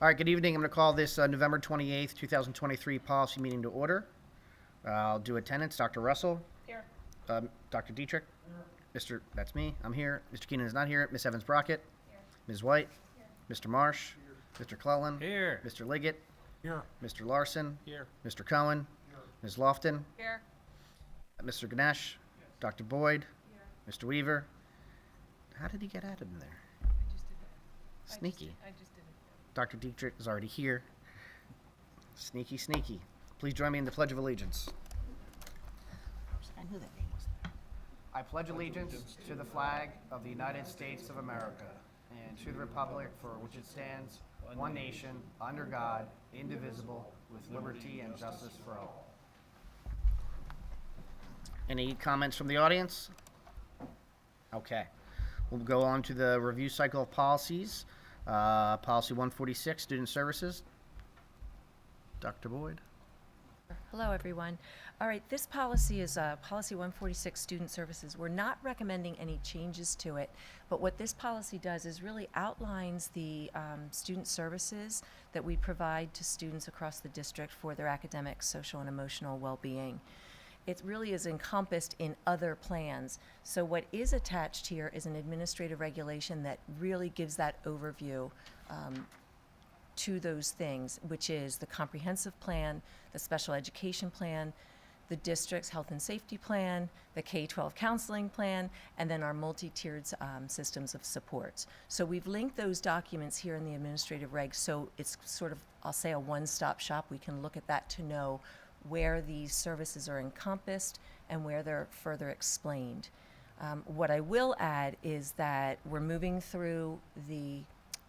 All right, good evening. I'm going to call this November 28th, 2023 policy meeting to order. I'll do attendance. Dr. Russell. Here. Dr. Dietrich. That's me. I'm here. Mr. Keenan is not here. Ms. Evans-Brockett. Here. Ms. White. Here. Mr. Marsh. Mr. Clellan. Here. Mr. Liggett. Here. Mr. Larson. Here. Mr. Cohen. Ms. Lofton. Here. Mr. Ganesh. Dr. Boyd. Mr. Weaver. How did he get out of there? I just did that. Sneaky. I just did it. Dr. Dietrich is already here. Sneaky, sneaky. Please join me in the Pledge of Allegiance. I knew that name was there. I pledge allegiance to the flag of the United States of America and to the republic for which it stands, one nation, under God, indivisible, with liberty and justice for all. Any comments from the audience? Okay. We'll go on to the review cycle of policies. Policy 146, Student Services. Dr. Boyd. Hello, everyone. All right, this policy is Policy 146, Student Services. We're not recommending any changes to it, but what this policy does is really outlines the student services that we provide to students across the district for their academic, social, and emotional well-being. It really is encompassed in other plans. So what is attached here is an administrative regulation that really gives that overview to those things, which is the comprehensive plan, the special education plan, the district's health and safety plan, the K-12 counseling plan, and then our multi-tiered systems of supports. So we've linked those documents here in the administrative regs, so it's sort of, I'll say, a one-stop shop. We can look at that to know where these services are encompassed and where they're further explained. What I will add is that we're moving through the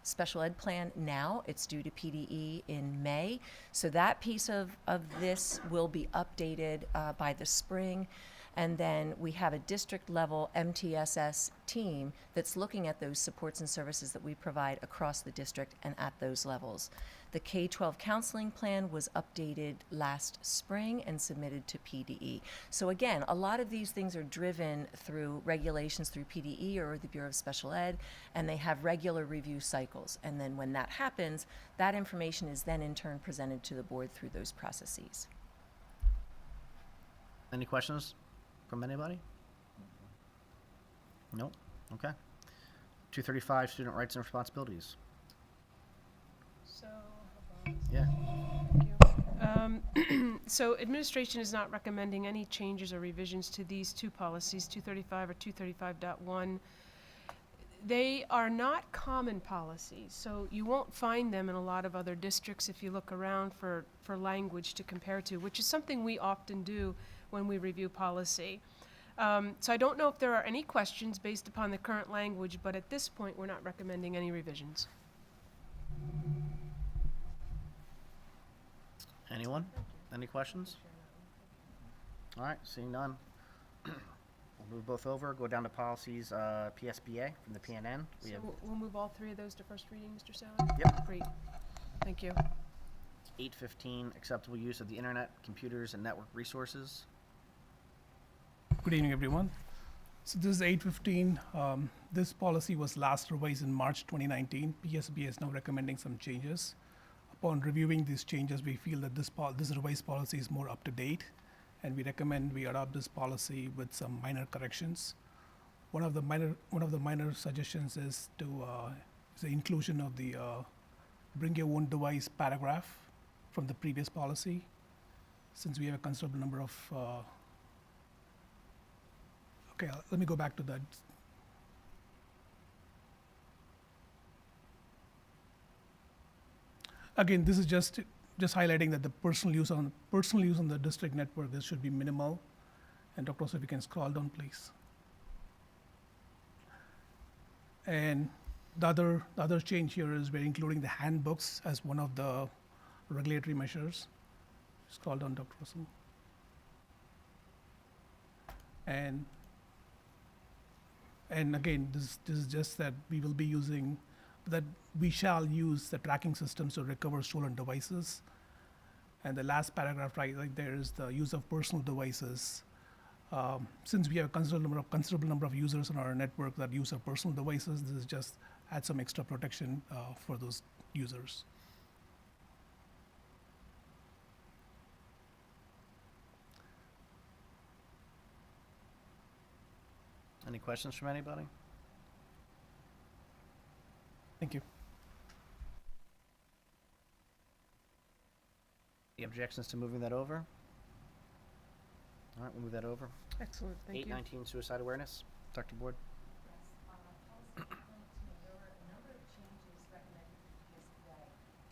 special ed plan now. It's due to PDE in May. So that piece of this will be updated by the spring. And then we have a district level MTSS team that's looking at those supports and services that we provide across the district and at those levels. The K-12 counseling plan was updated last spring and submitted to PDE. So again, a lot of these things are driven through regulations through PDE or the Bureau of Special Ed, and they have regular review cycles. And then when that happens, that information is then in turn presented to the board through those processes. Any questions from anybody? No? Okay. 235, Student Rights and Responsibilities. So, Yeah. thank you. So administration is not recommending any changes or revisions to these two policies, 235 or 235.1. They are not common policies, so you won't find them in a lot of other districts if you look around for language to compare to, which is something we often do when we review policy. So I don't know if there are any questions based upon the current language, but at this point, we're not recommending any revisions. Anyone? Any questions? All right, seeing none. We'll move both over, go down to policies, PSBA from the PNN. We have So we'll move all three of those to first reading, Mr. Sally? Yep. Great. Thank you. 815, acceptable use of the internet, computers, and network resources. Good evening, everyone. So this is 815. This policy was last revised in March 2019. PSBA is now recommending some changes. Upon reviewing these changes, we feel that this revised policy is more up to date, and we recommend we adopt this policy with some minor corrections. One of the minor suggestions is the inclusion of the bring your own device paragraph from the previous policy, since we have a considerable number of okay, let me go back to that. Again, this is just highlighting that the personal use on the district network, this should be minimal. And Dr. Rosso, if you can scroll down, please. And the other change here is we're including the handbooks as one of the regulatory measures. Scroll down, Dr. Rosso. And again, this is just that we shall use the tracking systems to recover stolen devices. And the last paragraph right there is the use of personal devices. Since we have a considerable number of users on our network that use our personal devices, this is just add some extra protection for those users. Any questions from anybody? Thank you. Any objections to moving that over? All right, we'll move that over. Excellent, thank you. 819 suicide awareness. Dr. Board? Policy 819, there were a number of changes recommended for PSBA,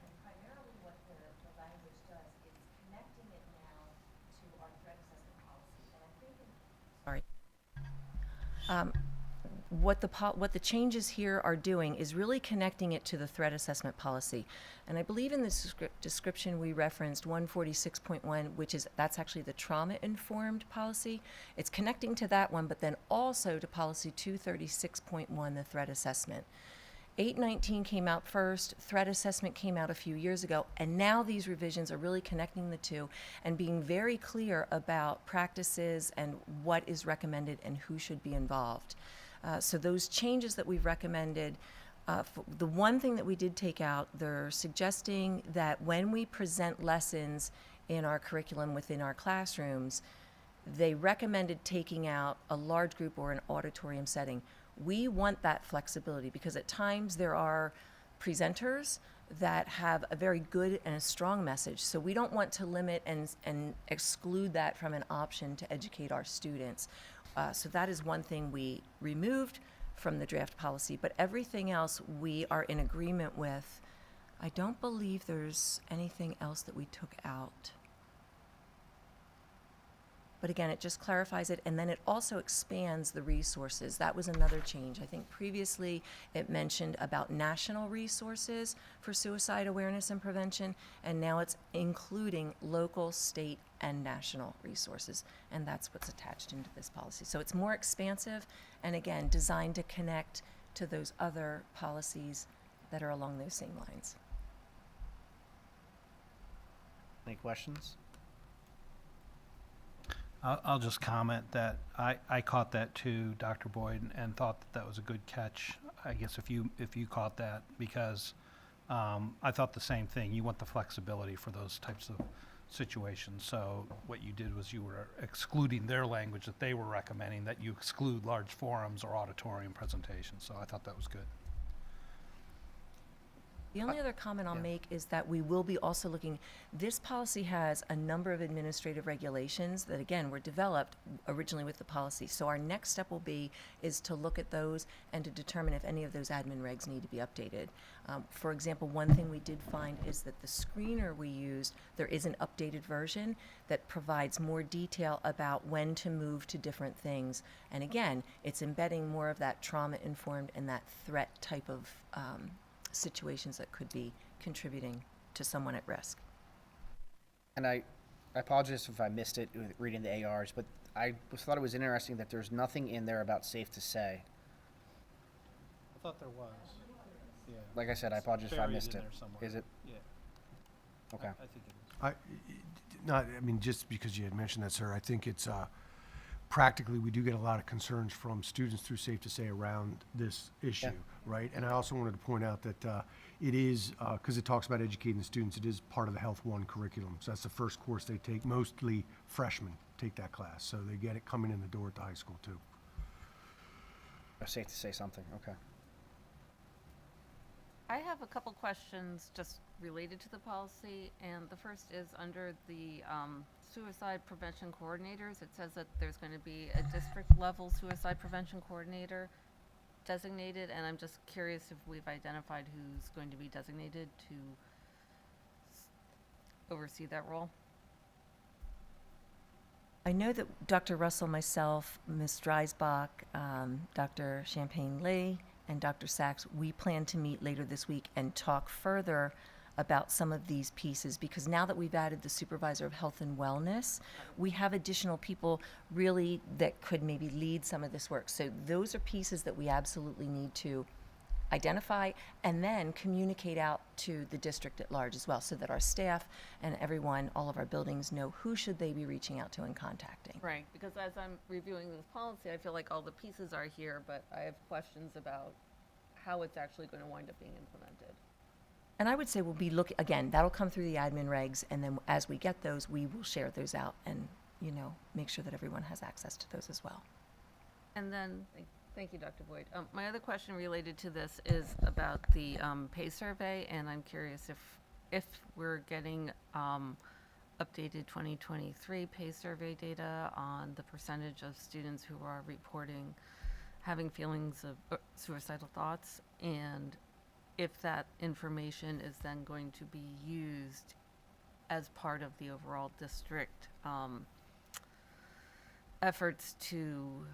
and primarily what the language does is connecting it now to our threat assessment policy. And I think, what the changes here are doing is really connecting it to the threat assessment policy. And I believe in the description we referenced 146.1, that's actually the trauma-informed policy. It's connecting to that one, but then also to policy 236.1, the threat assessment. 819 came out first, threat assessment came out a few years ago, and now these revisions are really connecting the two and being very clear about practices and what is recommended and who should be involved. So those changes that we've recommended, the one thing that we did take out, they're suggesting that when we present lessons in our curriculum within our classrooms, they recommended taking out a large group or an auditorium setting. We want that flexibility because at times there are presenters that have a very good and a strong message. So we don't want to limit and exclude that from an option to educate our students. So that is one thing we removed from the draft policy, but everything else we are in agreement with. I don't believe there's anything else that we took out. But again, it just clarifies it, and then it also expands the resources. That was another change. I think previously it mentioned about national resources for suicide awareness and prevention, and now it's including local, state, and national resources, and that's what's attached into this policy. So it's more expansive, and again, designed to connect to those other policies that are along those same lines. Any questions? I'll just comment that I caught that too, Dr. Boyd, and thought that was a good catch. I guess if you caught that, because I thought the same thing. You want the flexibility for those types of situations. So what you did was you were excluding their language that they were recommending, that you exclude large forums or auditorium presentations. So I thought that was good. The only other comment I'll yeah. make is that we will be also looking, this policy has a number of administrative regulations that, again, were developed originally with the policy. So our next step will be is to look at those and to determine if any of those admin regs need to be updated. For example, one thing we did find is that the screener we used, there is an updated version that provides more detail about when to move to different things. And again, it's embedding more of that trauma-informed and that threat type of situations that could be contributing to someone at risk. And I apologize if I missed it with reading the ARs, but I thought it was interesting that there's nothing in there about safe to say. I thought there was. Yeah. Like I said, I apologize if I missed it. There somewhere. Is it? Yeah. Okay. I think it is. I mean, just because you had mentioned that, sir, I think it's practically we do get a lot of concerns from students through Safe to Say around this issue, right? And I also wanted to point out that it is, because it talks about educating the students, it is part of the Health 1 curriculum. So that's the first course they take. Mostly freshmen take that class, so they get it coming in the door at the high school too. Safe to say something. Okay. I have a couple questions just related to the policy, and the first is under the suicide prevention coordinators. It says that there's going to be a district-level suicide prevention coordinator designated, and I'm just curious if we've identified who's going to be designated to oversee that role. I know that Dr. Russell, myself, Ms. Dreisbach, Dr. Champagne-Lee, and Dr. Sachs, we plan to meet later this week and talk further about some of these pieces, because now that we've added the supervisor of health and wellness, we have additional people really that could maybe lead some of this work. So those are pieces that we absolutely need to identify and then communicate out to the district at large as well, so that our staff and everyone, all of our buildings, know who should they be reaching out to and contacting. Right, because as I'm reviewing this policy, I feel like all the pieces are here, but I have questions about how it's actually going to wind up being implemented. And I would say we'll be looking, again, that'll come through the admin regs, and then as we get those, we will share those out and, make sure that everyone has access to those as well. And then, thank you, Dr. Boyd. My other question related to this is about the pay survey, and I'm curious if we're getting updated 2023 pay survey data on the percentage of students who are reporting having feelings of suicidal thoughts, and if that information is then going to be used as part of the overall district efforts to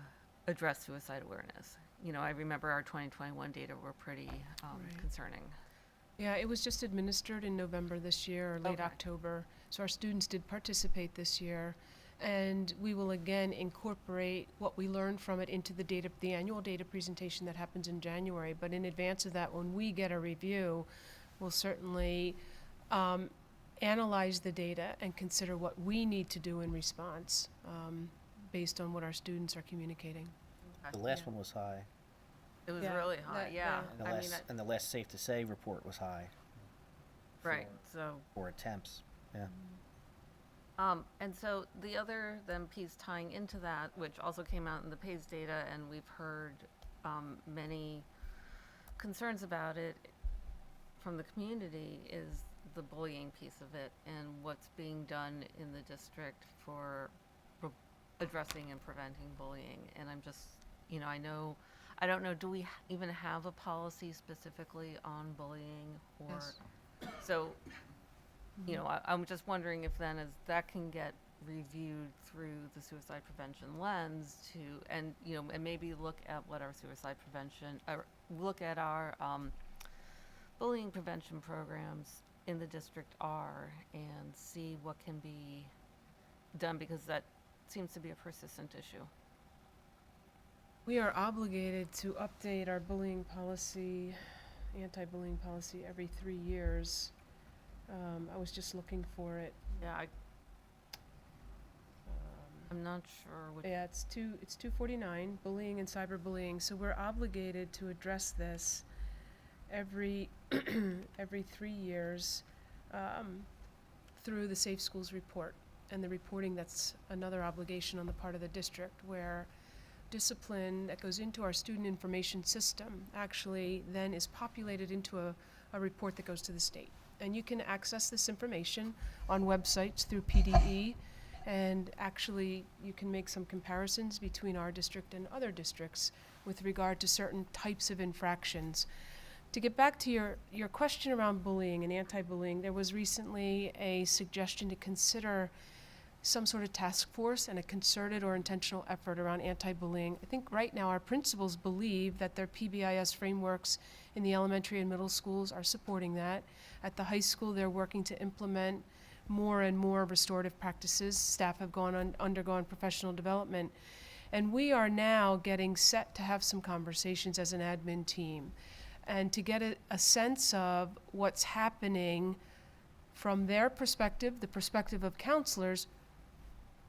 address suicide awareness. You know, I remember our 2021 data were pretty Right. concerning. Yeah, it was just administered in November this year, or late Okay. October. So our students did participate this year. And we will again incorporate what we learned from it into the annual data presentation that happens in January. But in advance of that, when we get a review, we'll certainly analyze the data and consider what we need to do in response based on what our students are communicating. The last Yeah. one was high, It was Yeah, really high, that- yeah. and the I last, mean, and the last Safe to Say report was high right, so. for attempts, yeah. And so the other then piece tying into that, which also came out in the PACE data, and we've heard many concerns about it from the community, is the bullying piece of it and what's being done in the district for addressing and preventing bullying. And I'm just, you know, I don't know, do we even have a policy specifically on bullying? Or Yes. so, you know, I'm just wondering if then as that can get reviewed through the suicide prevention lens to, and, you know, and maybe look at what our suicide prevention, or look at our bullying prevention programs in the district are, and see what can be done, because that seems to be a persistent issue. We are obligated to update our bullying policy, anti-bullying policy, every 3 years. I was just looking for it. Yeah, Um, I'm not sure what. Yeah, it's 249, bullying and cyberbullying. So we're obligated to address this every every 3 years through the Safe Schools report and the reporting. That's another obligation on the part of the district, where discipline that goes into our student information system actually then is populated into a report that goes to the state. And you can access this information on websites through PDE, and actually you can make some comparisons between our district and other districts with regard to certain types of infractions. To get back to your question around bullying and anti-bullying, there was recently a suggestion to consider some sort of task force and a concerted or intentional effort around anti-bullying. I think right now our principals believe that their PBIS frameworks in the elementary and middle schools are supporting that. At the high school, they're working to implement more and more restorative practices. Staff have undergone professional development. And we are now getting set to have some conversations as an admin team and to get a sense of what's happening from their perspective, the perspective of counselors,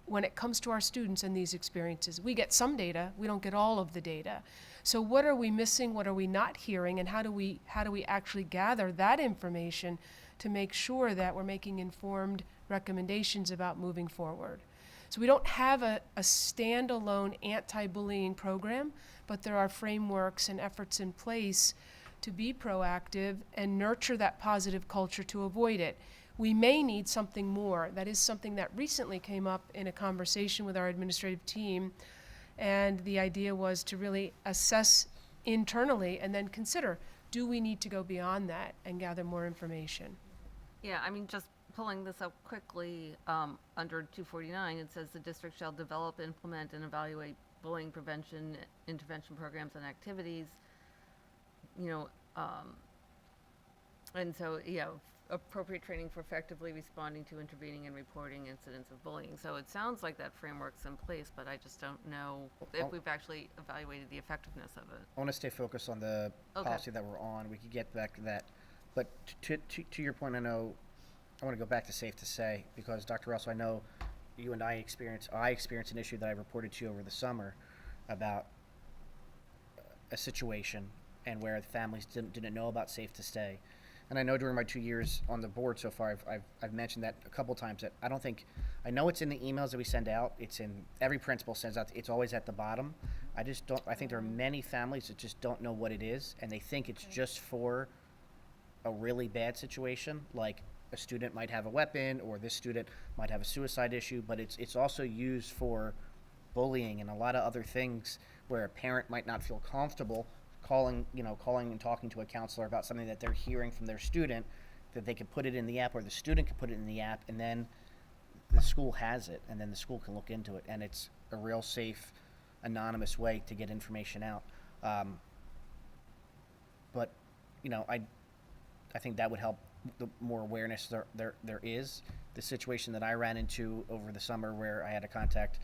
when it comes to our students and these experiences. We get some data, we don't get all of the data. So what are we missing, what are we not hearing, and how do we actually gather that information to make sure that we're making informed recommendations about moving forward? So we don't have a standalone anti-bullying program, but there are frameworks and efforts in place to be proactive and nurture that positive culture to avoid it. We may need something more. That is something that recently came up in a conversation with our administrative team, and the idea was to really assess internally and then consider, do we need to go beyond that and gather more information? Yeah, I mean, just pulling this up quickly, under 249, it says the district shall develop, implement, and evaluate bullying prevention, intervention programs and activities. You know, and so, yeah, appropriate training for effectively responding to, intervening, and reporting incidents of bullying. So it sounds like that framework's in place, but I just don't know if we've actually evaluated the effectiveness of it. I want to stay focused on the Okay. policy that we're on. We could get back to that. But to your point, I want to go back to Safe to Say, because Dr. Russell, I know you and I experienced an issue that I reported to you over the summer about a situation and where the families didn't know about Safe to Stay. and I know during my 2 years on the board so far, I've mentioned that a couple times, that I know it's in the emails that we send out, it's in, every principal sends out, it's always at the bottom. I think there are many families that just don't know what it is, and they think it's just for a really bad situation, like a student might have a weapon, or this student might have a suicide issue, but it's also used for bullying and a lot of other things where a parent might not feel comfortable calling and talking to a counselor about something that they're hearing from their student, that they could put it in the app, or the student could put it in the app, and then the school has it, and then the school can look into it, and it's a real safe, anonymous way to get information out. But I think that would help. The more awareness there is. The situation that I ran into over the summer, where I had to contact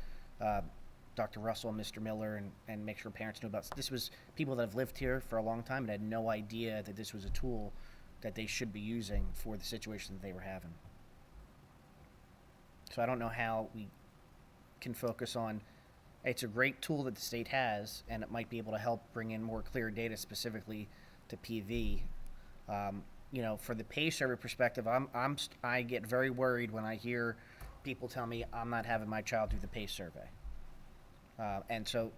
Dr. Russell and Mr. Miller and make sure parents knew about this, was people that have lived here for a long time and had no idea that this was a tool that they should be using for the situation that they were having. So I don't know how we can focus on, it's a great tool that the state has, and it might be able to help bring in more clear data specifically to PV. For the pay survey perspective, I get very worried when I hear people tell me I'm not having my child do the pay survey. And so,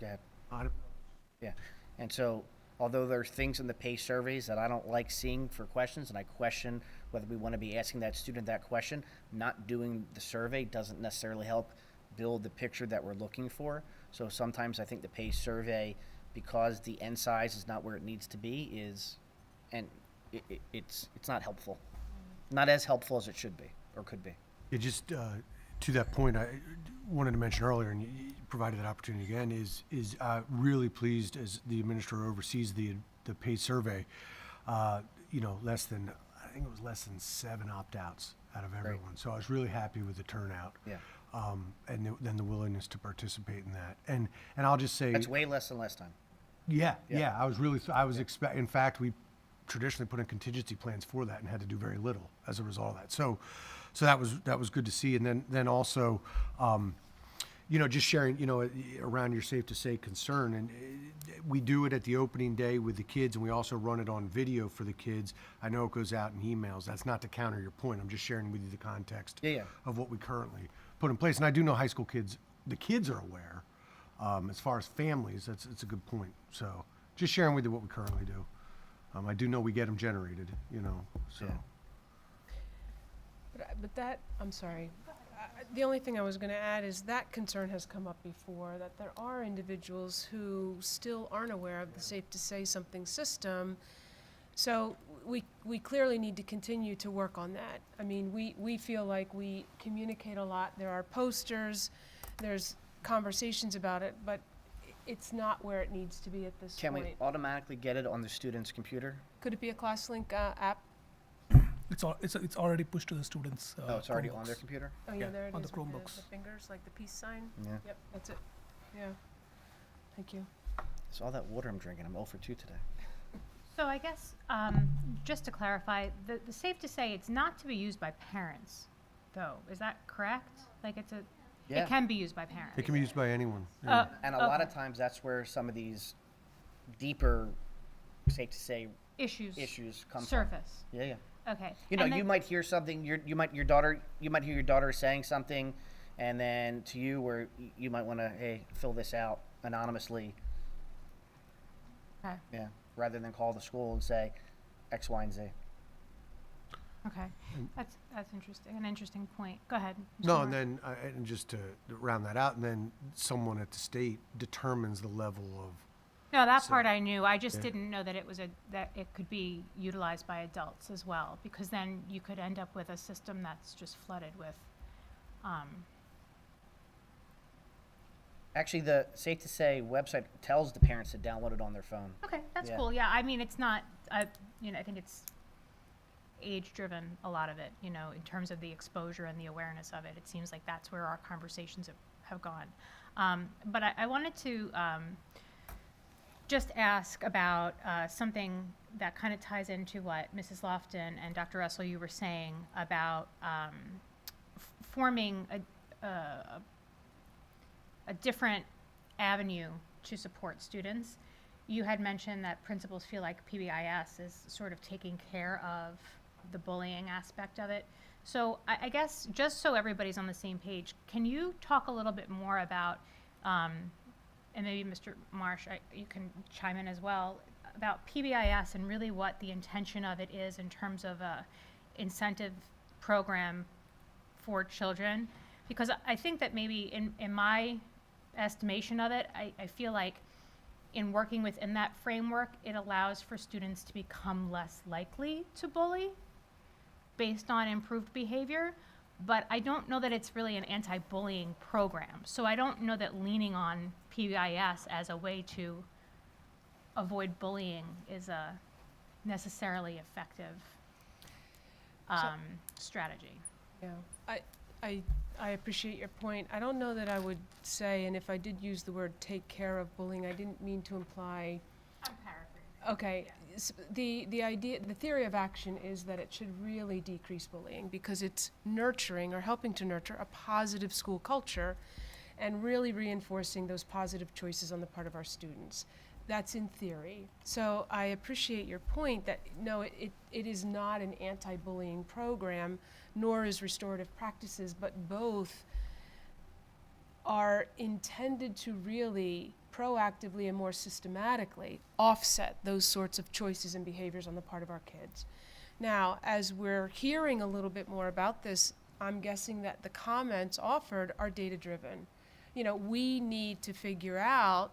go ahead. Yeah. And so, although there's things in the pay surveys that I don't like seeing for questions, and I question whether we want to be asking that student that question, not doing the survey doesn't necessarily help build the picture that we're looking for. So sometimes I think the pay survey, because the end size is not where it needs to be, it's not helpful. Not as helpful as it should be or could be. It just, to that point, I wanted to mention earlier, and you provided that opportunity again, is really pleased as the administrator oversees the pay survey, I think it was less than 7 opt-outs out of everyone. So I was really happy with the turnout. Yeah. And then the willingness to participate in that. And I'll just say. That's way less than last time. Yeah. In fact, we traditionally put in contingency plans for that and had to do very little as a result of that. So that was good to see. And then also, just sharing, around your safe to say concern, and we do it at the opening day with the kids, and we also run it on video for the kids. I know it goes out in emails. That's not to counter your point. I'm just sharing with you the context of what we currently put in place. And I do know high school kids, the kids are aware. As far as families, it's a good point. So just sharing with you what we currently do. I do know we get them generated, so. Yeah. But that, I'm sorry. The only thing I was going to add is that concern has come up before, that there are individuals who still aren't aware of the Safe to Say Something system. So we clearly need to continue to work on that. I mean, we feel like we communicate a lot. There are posters, there's conversations about it, but it's not where it needs to be at this Can point. we automatically get it on the student's computer? Could it be a ClassLink app? It's already pushed to the students. Oh, it's already on Chromebooks. their computer? Oh, yeah, Yeah, there it on is the with Chromebooks. the fingers, like the peace sign. Yeah. Yep, that's it. Yeah. Thank you. It's all that water I'm drinking. I'm 0 for 2 today. So I guess, just to clarify, the Safe to Say, it's not to be used by parents, though. Is that correct? Like Yeah. it can be used by parents? It can be used by anyone. And a lot of times that's where some of these deeper, safe to say, Issues come from. surface. Yeah. Okay. You know, And you then- might hear something. You might hear your daughter saying something, and then to you, where you might want to, fill this out anonymously. Okay. Yeah. Rather than call the school and say X, Y, and Z. Okay. That's interesting. An interesting point. Go ahead. Mr. No, Moore. and then, and just to round that out, and then someone at the state determines the level of. No, that So- part I knew. I just Yeah. didn't know that that it could be utilized by adults as well, because then you could end up with a system that's just flooded with, Actually, the Safe to Say website tells the parents to download it on their phone. Okay, that's Yeah. cool. Yeah, I mean, it's not, I think it's age-driven, a lot of it, in terms of the exposure and the awareness of it. It seems like that's where our conversations have gone. But I wanted to just ask about something that kind of ties into what Mrs. Lofton and Dr. Russell, you were saying about forming a different avenue to support students. you had mentioned that principals feel like PBIS is sort of taking care of the bullying aspect of it. So I guess just so everybody's on the same page, can you talk a little bit more about, and maybe Mr. Marsh, you can chime in as well, about PBIS and really what the intention of it is in terms of a incentive program for children? Because I think that maybe in my estimation of it, I feel like in working within that framework, it allows for students to become less likely to bully based on improved behavior, but I don't know that it's really an anti-bullying program. So I don't know that leaning on PBIS as a way to avoid bullying is a necessarily effective strategy. Yeah, I appreciate your point. I don't know that I would say, and if I did use the word take care of bullying, I didn't mean to imply. I'm paraphrasing. Okay, the idea, the theory of action is that it should really decrease bullying because it's nurturing or helping to nurture a positive school culture and really reinforcing those positive choices on the part of our students. That's in theory. So I appreciate your point that no, it is not an anti-bullying program, nor is restorative practices, but both are intended to really proactively and more systematically offset those sorts of choices and behaviors on the part of our kids. Now, as we're hearing a little bit more about this, I'm guessing that the comments offered are data-driven. You know, we need to figure out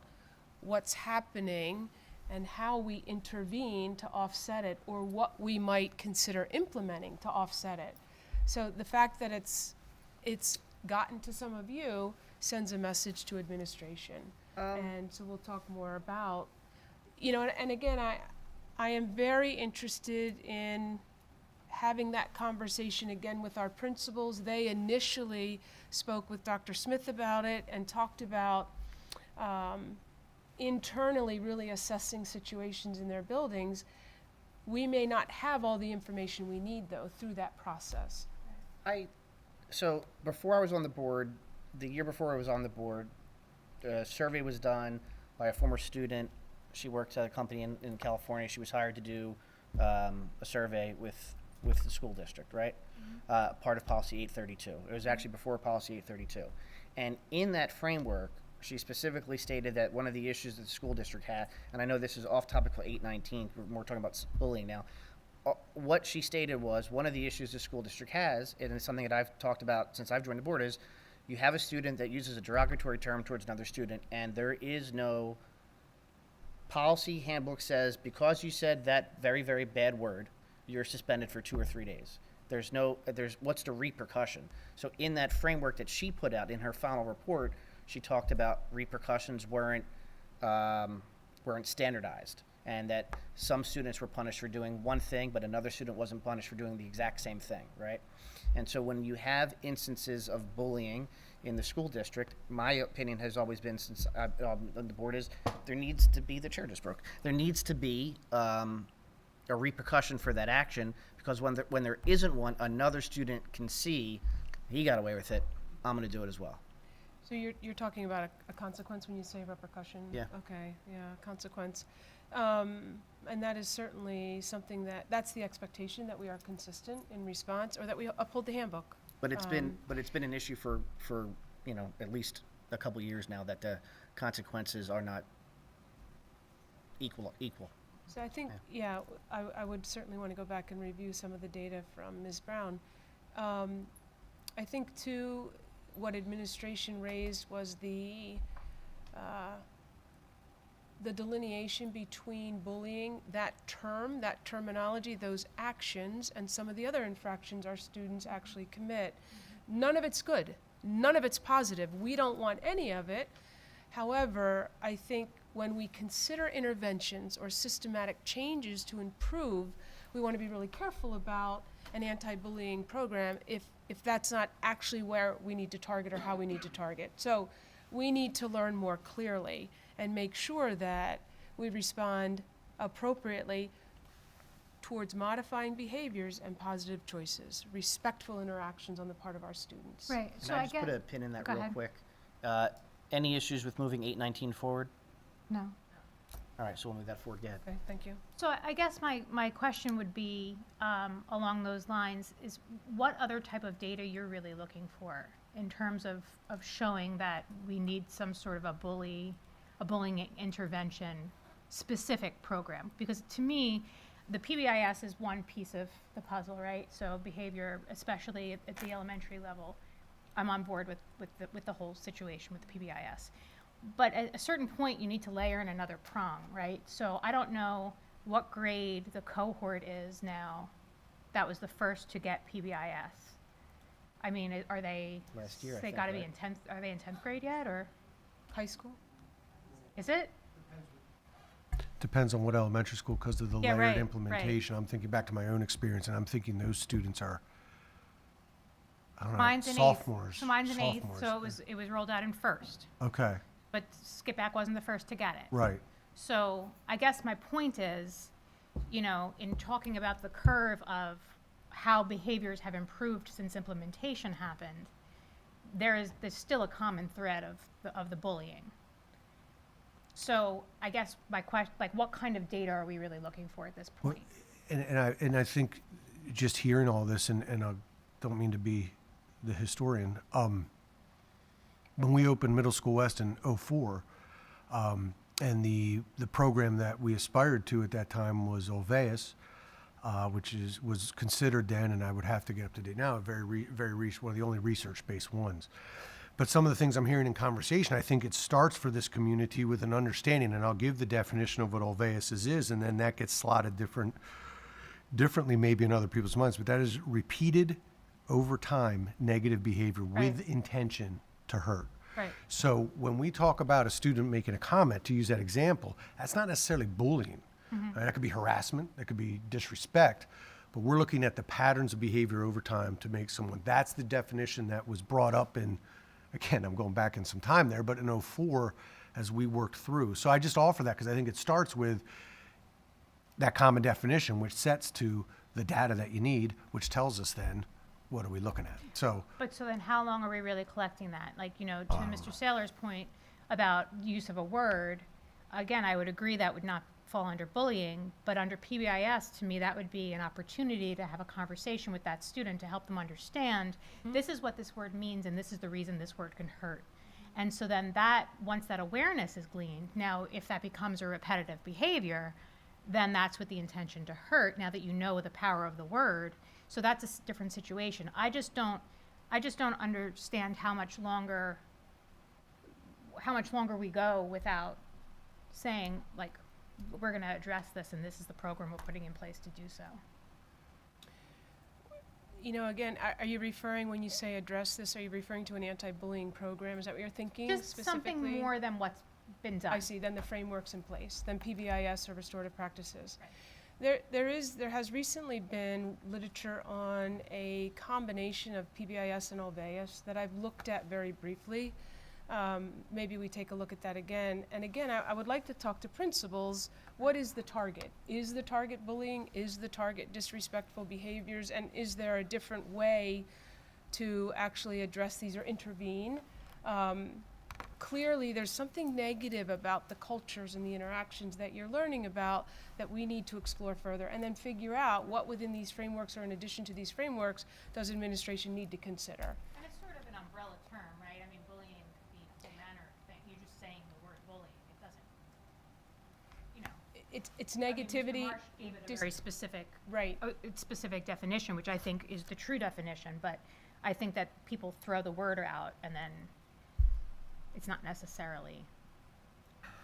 what's happening and how we intervene to offset it, or what we might consider implementing to offset it. So the fact that it's gotten to some of you sends a message to administration. And so we'll talk more about, you know, and again, I am very interested in having that conversation again with our principals. They initially spoke with Dr. Smith about it and talked about internally really assessing situations in their buildings. We may not have all the information we need, though, through that process. So before I was on the board, the year before I was on the board, a survey was done by a former student. She works at a company in California. She was hired to do a survey with the school district, right? Part of Policy 832. It was actually before Policy 832. And in that framework, she specifically stated that one of the issues that the school district had, and I know this is off topic for 819, we're more talking about bullying now. What she stated was one of the issues the school district has, and it's something that I've talked about since I've joined the board, is you have a student that uses a derogatory term towards another student, and there is no policy handbook says because you said that very, very bad word, you're suspended for 2 or 3 days. There's what's the repercussion? So in that framework that she put out in her final report, she talked about repercussions weren't standardized, and that some students were punished for doing one thing, but another student wasn't punished for doing the exact same thing, right? And so when you have instances of bullying in the school district, my opinion has always been, since I've on the board, is there needs to be, the chair just broke, there needs to be a repercussion for that action, because when there isn't one, another student can see, he got away with it, I'm going to do it as well. So you're talking about a consequence when you say repercussion? Yeah. Okay, yeah, consequence. And that is certainly something that's the expectation, that we are consistent in response, or that we uphold the handbook. But it's been an issue for you know, at least a couple years now, that the consequences are not equal. So I think, yeah, I would certainly want to go back and review some of the data from Ms. Brown. I think too, what administration raised was the delineation between bullying, that terminology, those actions, and some of the other infractions our students actually commit. None of it's good. None of it's positive. We don't want any of it. However, I think when we consider interventions or systematic changes to improve, we want to be really careful about an anti-bullying program if that's not actually where we need to target or how we need to target. So we need to learn more clearly and make sure that we respond appropriately towards modifying behaviors and positive choices, respectful interactions on the part of our students. Right. Can So I I just guess put a pin in that Go real ahead. quick? Any issues with moving 819 forward? no. All All right, so we'll move that forward. Go ahead. Okay, thank you. So I guess my question would be, along those lines, is what other type of data you're really looking for in terms of showing that we need some sort of a bullying intervention specific program? Because to me, the PBIS is one piece of the puzzle, right? So behavior, especially at the elementary level, I'm on board with the whole situation with the PBIS. But at a certain point, you need to layer in another prong, right? So I don't know what grade the cohort is now that was the first to get PBIS. I mean, are they? Last year, I They think, got to be right? in 10th. Are they in 10th grade yet, or High school? is it? Depends on what elementary school, because of the Yeah, layered right, implementation. I'm thinking back to my own experience, and I'm thinking those students are, I don't know, Mine's in sophomores. 8th. So mine's in 8th. sophomores. So it was rolled out in first, Okay, but Skip Back wasn't the first to get it. right. So I guess my point is, you know, in talking about the curve of how behaviors have improved since implementation happened, there's still a common thread of the bullying. So I guess my question, like, what kind of data are we really looking for at this Well, point? And I think just hearing all this, and I don't mean to be the historian, when we opened Middle School West in '04, and the program that we aspired to at that time was Olveus, which was considered then, and I would have to get up to date now, one of the only research-based ones. But some of the things I'm hearing in conversation, I think it starts for this community with an understanding, and I'll give the definition of what Olveus is, and then that gets slotted differently maybe in other people's minds, but that is repeated over time negative behavior with intention to hurt. Right. So when we talk about a student making a comment, to use that example, that's not necessarily bullying. That could be harassment, that could be disrespect, but we're looking at the patterns of behavior over time to make someone, that's the definition that was brought up in, again, I'm going back in some time there, but in '04 as we worked through. So I just offer that because I think it starts with that common definition, which sets to the data that you need, which tells us then, what are we looking at? So But so then how long are we really collecting that? Like, you know, to Mr. Saylor's point about use of a word, again, I would agree that would not fall under bullying, but under PBIS, to me, that would be an opportunity to have a conversation with that student to help them understand, this is what this word means and this is the reason this word can hurt. And so then that, once that awareness is gleaned, now if that becomes a repetitive behavior, then that's with the intention to hurt, now that you know the power of the word. So that's a different situation. I just don't understand how much longer we go without saying, like, we're going to address this and this is the program we're putting in place to do so. You know, again, are you referring, when you say address this, are you referring to an anti-bullying program? Is that what you're thinking Just specifically? something more than what's been done. I see, then the framework's in place, then PBIS or restorative practices. Right. There has recently been literature on a combination of PBIS and Olveus that I've looked at very briefly. Maybe we take a look at that again. And again, I would like to talk to principals. What is the target? Is the target bullying? Is the target disrespectful behaviors? And is there a different way to actually address these or intervene? Clearly, there's something negative about the cultures and the interactions that you're learning about that we need to explore further, and then figure out what within these frameworks or in addition to these frameworks does administration need to consider. And it's sort of an umbrella term, right? I mean, bullying could be a whole manner of thing. You're just saying the word bullying. It doesn't, you know. It's I mean, Mr. negativity. Marsh gave it a very specific, Right. specific definition, which I think is the true definition, but I think that people throw the word out and then it's not necessarily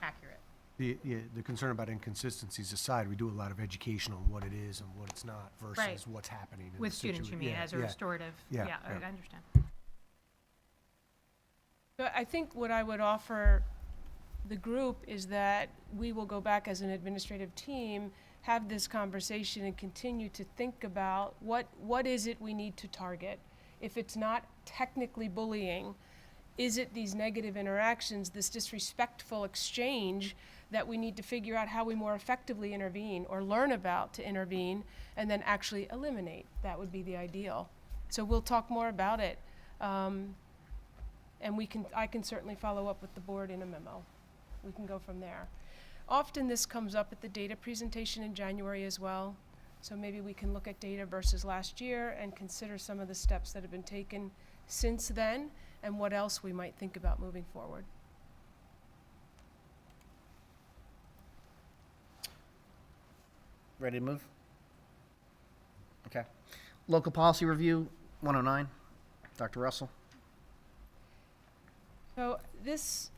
accurate. the concern about inconsistencies aside, we do a lot of education on what it is and what it's not versus Right. what's happening. in With the students, you situa- mean, yeah, as a yeah. restorative? Yeah, Yeah, yeah. I understand. But I think what I would offer the group is that we will go back as an administrative team, have this conversation and continue to think about what is it we need to target. If it's not technically bullying, is it these negative interactions, this disrespectful exchange that we need to figure out how we more effectively intervene or learn about to intervene and then actually eliminate? That would be the ideal. So we'll talk more about it. And I can certainly follow up with the board in a memo. We can go from there. Often this comes up at the data presentation in January as well. So maybe we can look at data versus last year and consider some of the steps that have been taken since then and what else we might think about moving forward. Ready to move? Okay. Local policy review, 109. Dr. Russell? So this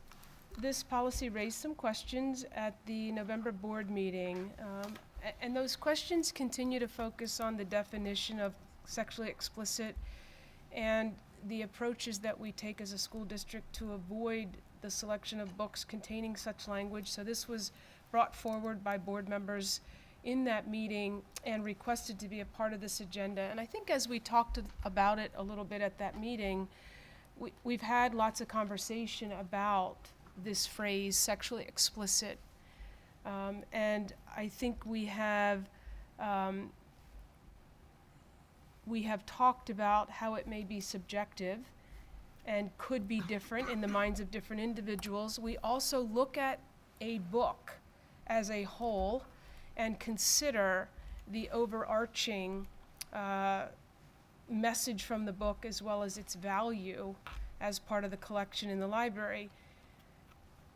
policy raised some questions at the November board meeting, and those questions continue to focus on the definition of sexually explicit and the approaches that we take as a school district to avoid the selection of books containing such language. So this was brought forward by board members in that meeting and requested to be a part of this agenda. And I think as we talked about it a little bit at that meeting, we've had lots of conversation about this phrase, sexually explicit. And I think we have talked about how it may be subjective and could be different in the minds of different individuals. We also look at a book as a whole and consider the overarching message from the book as well as its value as part of the collection in the library.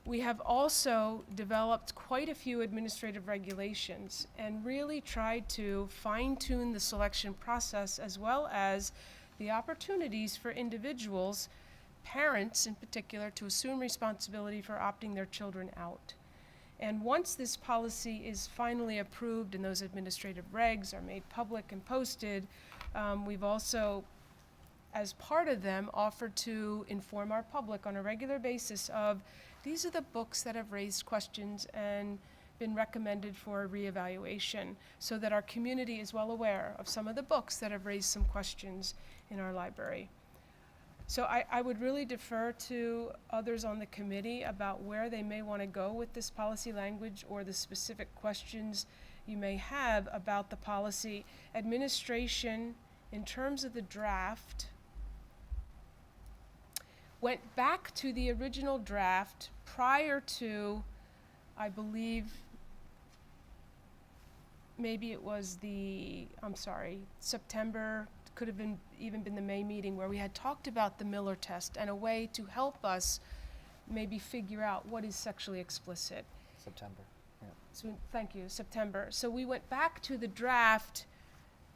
We have also developed quite a few administrative regulations and really tried to fine-tune the selection process as well as the opportunities for individuals, parents in particular, to assume responsibility for opting their children out. And once this policy is finally approved and those administrative regs are made public and posted, we've also, as part of them, offered to inform our public on a regular basis of these are the books that have raised questions and been recommended for a reevaluation, so that our community is well aware of some of the books that have raised some questions in our library. So I would really defer to others on the committee about where they may want to go with this policy language or the specific questions you may have about the policy. Administration, in terms of the draft, went back to the original draft prior to, I believe, maybe it was September, could have been even been the May meeting, where we had talked about the Miller test and a way to help us maybe figure out what is sexually explicit. September. Yeah. So, thank you, September. So we went back to the draft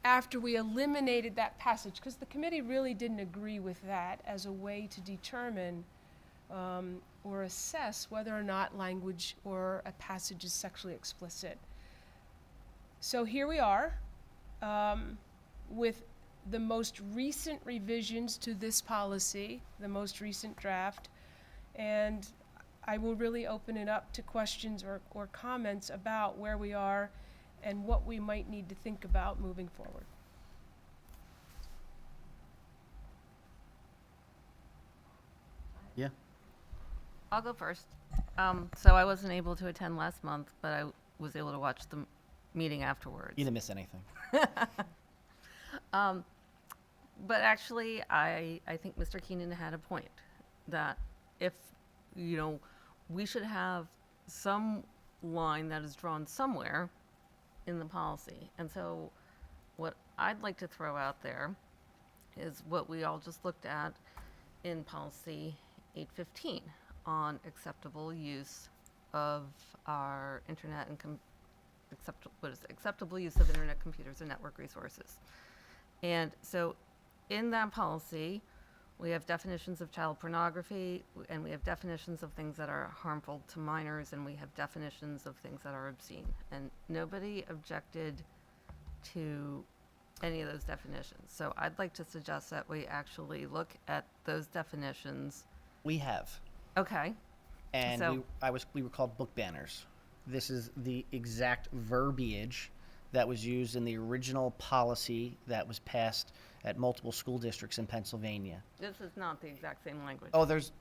after we eliminated that passage, because the committee really didn't agree with that as a way to determine or assess whether or not language or a passage is sexually explicit. So here we are with the most recent revisions to this policy, the most recent draft, and I will really open it up to questions or comments about where we are and what we might need to think about moving forward. Yeah. I'll go first. So I wasn't able to attend last month, but I was able to watch the meeting afterwards. You didn't miss anything. But actually, I think Mr. Keenan had a point that if, we should have some line that is drawn somewhere in the policy. And so what I'd like to throw out there is what we all just looked at in policy 815 on acceptable use of our internet and acceptable use of internet, computers, and network resources. And so in that policy, we have definitions of child pornography, and we have definitions of things that are harmful to minors, and we have definitions of things that are obscene. And nobody objected to any of those definitions. So I'd like to suggest that we actually look at those definitions. We have. Okay. And So- we were called book banners. This is the exact verbiage that was used in the original policy that was passed at multiple school districts in Pennsylvania. This is not the exact same language. Oh, there's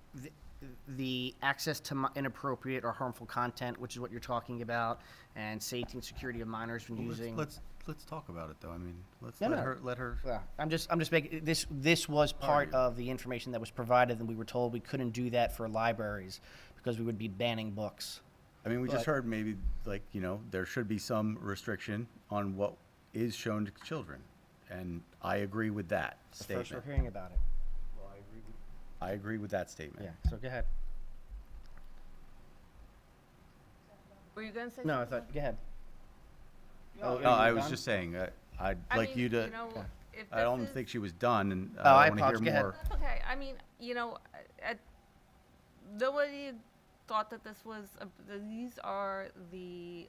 the access to inappropriate or harmful content, which is what you're talking about, and safety and security of minors when using. Let's talk about it, though. I mean, let's No, let no. her, let her. Yeah, I'm just making this was part of the information that was provided, and we were told we couldn't do that for libraries because we would be banning books. I mean, we just But- heard maybe, like, you know, there should be some restriction on what is shown to children. And I agree with that The first we're statement. hearing about it. I agree with that statement. Yeah, so go ahead. Were you gonna say No, I something? thought, go ahead. No, you I was done? just saying, I'd I like mean, you to, know, if I don't this is- think she was done, and Oh, I I want to hear apologize. Go ahead. more. That's okay. I mean, nobody thought that this was, these are the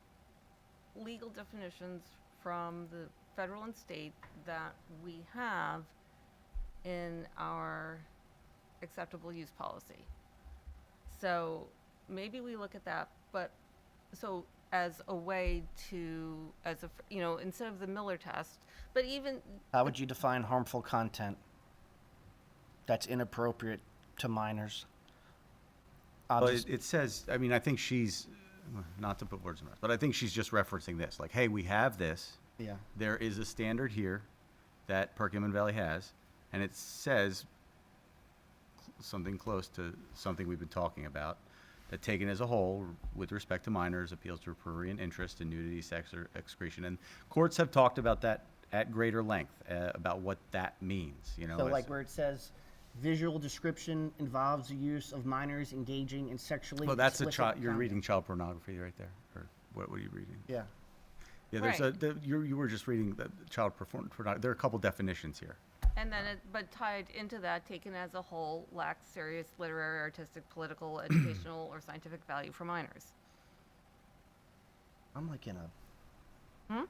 legal definitions from the federal and state that we have in our acceptable use policy. So maybe we look at that, but, so as a way to, instead of the Miller test, but even, How would you define harmful content that's inappropriate to minors? I'll Well, just- it says, I mean, I think she's, not to put words in her mouth, but I think she's just referencing this, like, hey, we have this. Yeah. There is a standard here that Perkins Valley has, and it says something close to something we've been talking about, that taken as a whole, with respect to minors, appeals to prurient interest in nudity, sex, or excretion. And courts have talked about that at greater length, about what that means, you know. So as- like where it says, visual description involves the use of minors engaging in sexually Well, that's a explicit child, you're content. reading child pornography right there, or what were you reading? Yeah. Yeah, there's a, Right. you were just reading the child pornography, there are a couple definitions here. and then but tied into that, taken as a whole, lacks serious literary, artistic, political, educational, or scientific value for minors. I'm like in a. Hmm?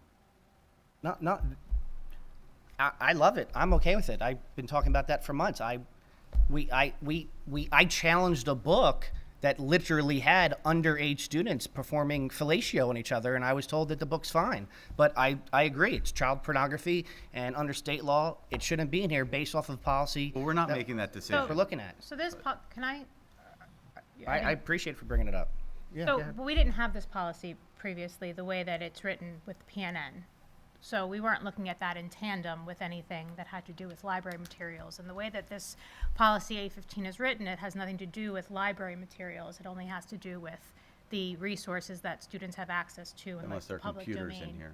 Not. I love it. I'm okay with it. I've been talking about that for months. I challenged a book that literally had underage students performing fellatio on each other, and I was told that the book's fine. But I agree. It's child pornography, and under state law, it shouldn't be in here based off of policy. Well, we're not that making that decision. we're looking at. So this, can I? I appreciate for bringing it up. Yeah. So go ahead. but we didn't have this policy previously, the way that it's written with PNN. So we weren't looking at that in tandem with anything that had to do with library materials. And the way that this policy A15 is written, it has nothing to do with library materials. It only has to do with the resources that students have access to in like Unless the there are public computers domain. in here.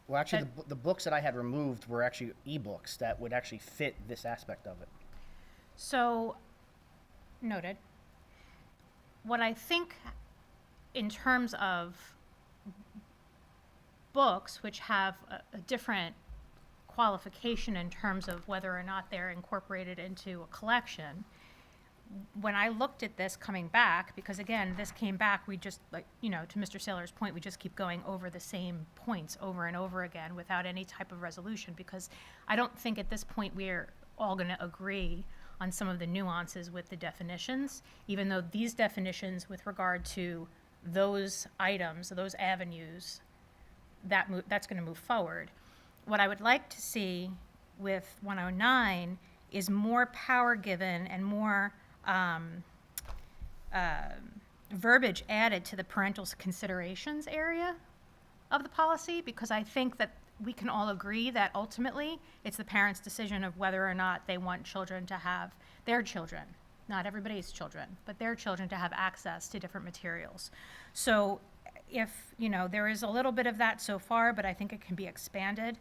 Well, actually, that- the books that I had removed were actually ebooks that would actually fit this aspect of it. So, noted. What I think in terms of books, which have a different qualification in terms of whether or not they're incorporated into a collection, when I looked at this coming back, because again, this came back, we just, like, to Mr. Saylor's point, we just keep going over the same points over and over again without any type of resolution, because I don't think at this point we're all going to agree on some of the nuances with the definitions, even though these definitions with regard to those items, those avenues, that's going to move forward. What I would like to see with 109 is more power given and more verbiage added to the parental considerations area of the policy, because I think that we can all agree that ultimately it's the parents' decision of whether or not they want children to have their children, not everybody's children, but their children to have access to different materials. So if, there is a little bit of that so far, but I think it can be expanded.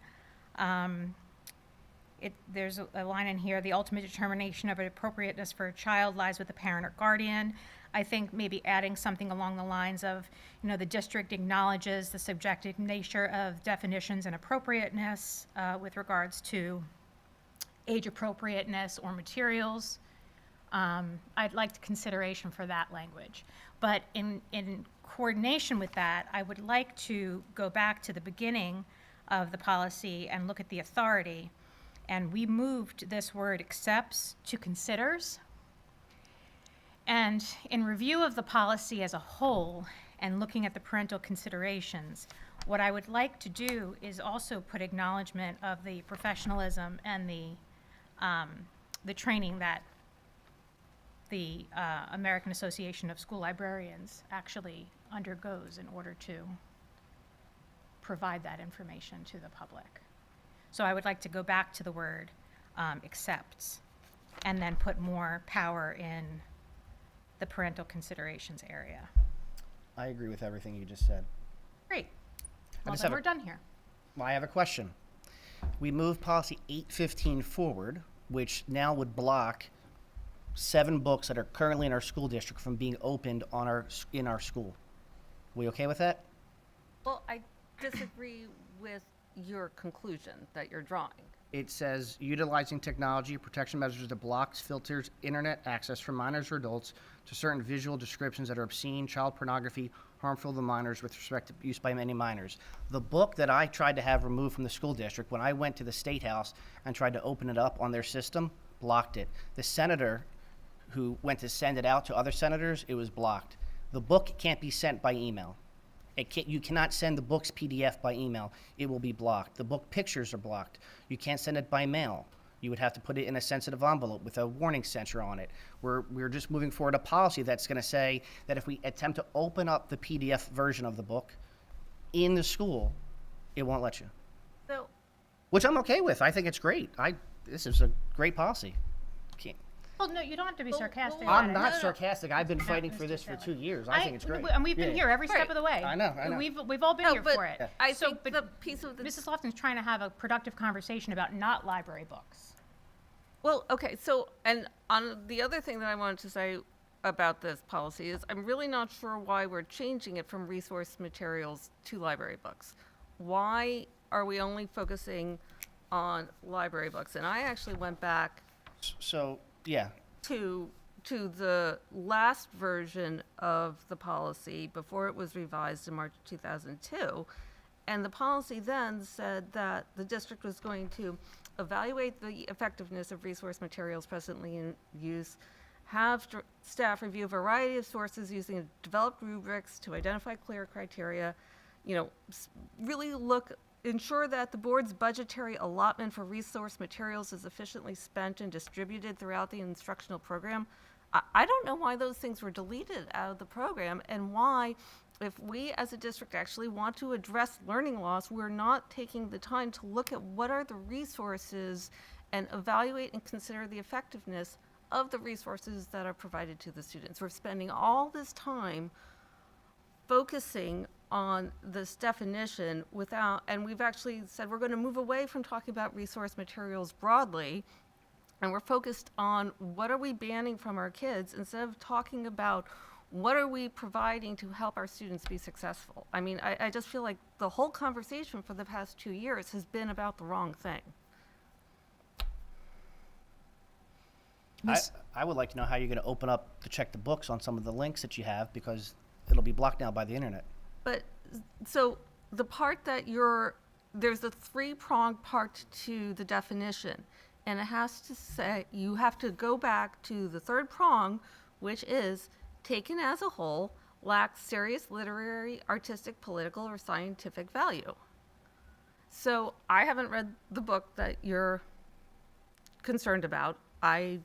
There's a line in here, the ultimate determination of appropriateness for a child lies with the parent or guardian. I think maybe adding something along the lines of, the district acknowledges the subjective nature of definitions and appropriateness with regards to age appropriateness or materials. I'd like consideration for that language. But in coordination with that, I would like to go back to the beginning of the policy and look at the authority. And we moved this word accepts to considers. And in review of the policy as a whole and looking at the parental considerations, what I would like to do is also put acknowledgement of the professionalism and the training that the American Association of School Librarians actually undergoes in order to provide that information to the public. So I would like to go back to the word accepts and then put more power in the parental considerations area. I agree with everything you just said. Great. I Well, just then have a- we're done here. Well, I have a question. We moved policy 815 forward, which now would block 7 books that are currently in our school district from being opened in our school. We okay with that? Well, I disagree with your conclusion that you're drawing. It says utilizing technology protection measures that blocks, filters internet access for minors or adults to certain visual descriptions that are obscene, child pornography, harmful to minors with respect to use by many minors. The book that I tried to have removed from the school district, when I went to the State House and tried to open it up on their system, blocked it. The senator who went to send it out to other senators, it was blocked. The book can't be sent by email. You cannot send the book's PDF by email. It will be blocked. The book pictures are blocked. You can't send it by mail. You would have to put it in a sensitive envelope with a warning sensor on it. We're just moving forward a policy that's going to say that if we attempt to open up the PDF version of the book in the school, it won't let you. So, Which I'm okay with. I think it's great. This is a great policy. Can't- Well, no, you don't have to be Well, sarcastic well, about I'm it. not no. sarcastic. I've been fighting Mr. for this for Taylor. 2 years. I think it's great. And we've been Yeah. here every step Right. of the way. I know. We've all been no, here but for it. I So, think but the piece of the Mrs. Lofton's trying to have a productive conversation about not library books. Well, okay, so, and on the other thing that I wanted to say about this policy is I'm really not sure why we're changing it from resource materials to library books. Why are we only focusing on library books? And I actually went back So, yeah. to the last version of the policy before it was revised in March 2002. And the policy then said that the district was going to evaluate the effectiveness of resource materials presently in use, have staff review a variety of sources using developed rubrics to identify clear criteria, really ensure that the board's budgetary allotment for resource materials is efficiently spent and distributed throughout the instructional program. I don't know why those things were deleted out of the program and why, if we as a district actually want to address learning loss, we're not taking the time to look at what are the resources and evaluate and consider the effectiveness of the resources that are provided to the students. We're spending all this time focusing on this definition and we've actually said we're going to move away from talking about resource materials broadly, and we're focused on what are we banning from our kids instead of talking about what are we providing to help our students be successful. I mean, I just feel like the whole conversation for the past 2 years has been about the wrong thing. I would like to know how you're going to open up to check the books on some of the links that you have, because it'll be blocked now by the internet. But, so, the part that there's a 3-pronged part to the definition, and it has to say, you have to go back to the 3rd prong, which is, taken as a whole, lacks serious literary, artistic, political, or scientific value. So, I haven't read the book that you're concerned about. I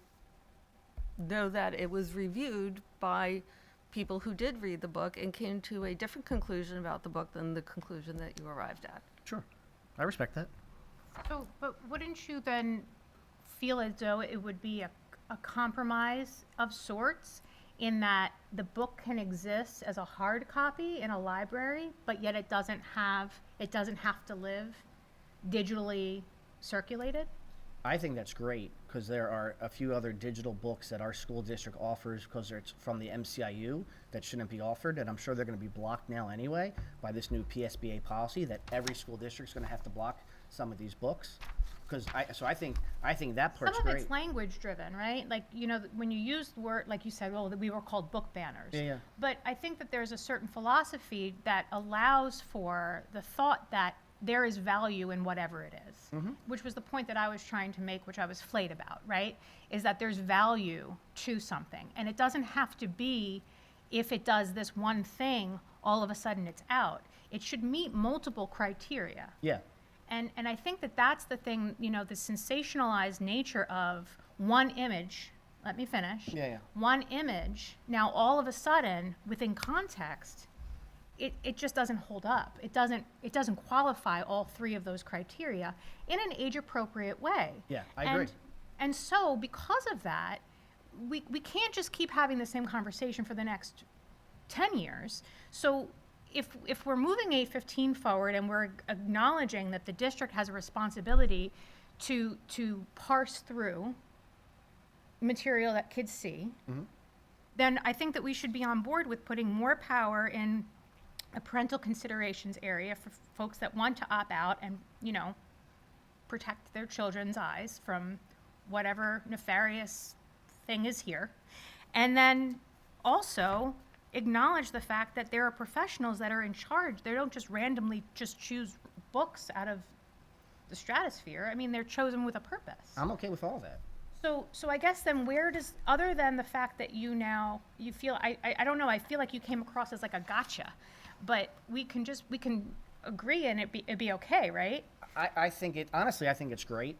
know that it was reviewed by people who did read the book and came to a different conclusion about the book than the conclusion that you arrived at. Sure. I respect that. So, but wouldn't you then feel as though it would be a compromise of sorts in that the book can exist as a hard copy in a library, but yet it doesn't have to live digitally circulated? I think that's great, because there are a few other digital books that our school district offers because it's from the MCIU that shouldn't be offered, and I'm sure they're going to be blocked now anyway by this new PSBA policy that every school district's going to have to block some of these books. I think that part's Some of great. it's language driven, right? Like, when you use the word, like you said, well, we were called book banners. Yeah. But I think that there's a certain philosophy that allows for the thought that there is value in whatever it is, which was the point that I was trying to make, which I was flayed about, right? Is that there's value to something. And it doesn't have to be, if it does this one thing, all of a sudden it's out. It should meet multiple criteria. Yeah. And I think that that's the thing, the sensationalized nature of one image. Let me finish. Yeah. One image. Now, all of a sudden, within context, it just doesn't hold up. It doesn't qualify all 3 of those criteria in an age-appropriate way. Yeah, I agree. And so, because of that, we can't just keep having the same conversation for the next 10 years. So if we're moving 815 forward and we're acknowledging that the district has a responsibility to parse through material that kids see, then I think that we should be on board with putting more power in a parental considerations area for folks that want to opt out and, you know, protect their children's eyes from whatever nefarious thing is here. And then also acknowledge the fact that there are professionals that are in charge. They don't just randomly just choose books out of the stratosphere. I mean, they're chosen with a purpose. I'm okay with all that. So I guess then where does, other than the fact that you feel, I don't know, I feel like you came across as like a gotcha, but we can agree and it'd be okay, right? I think honestly, I think it's great.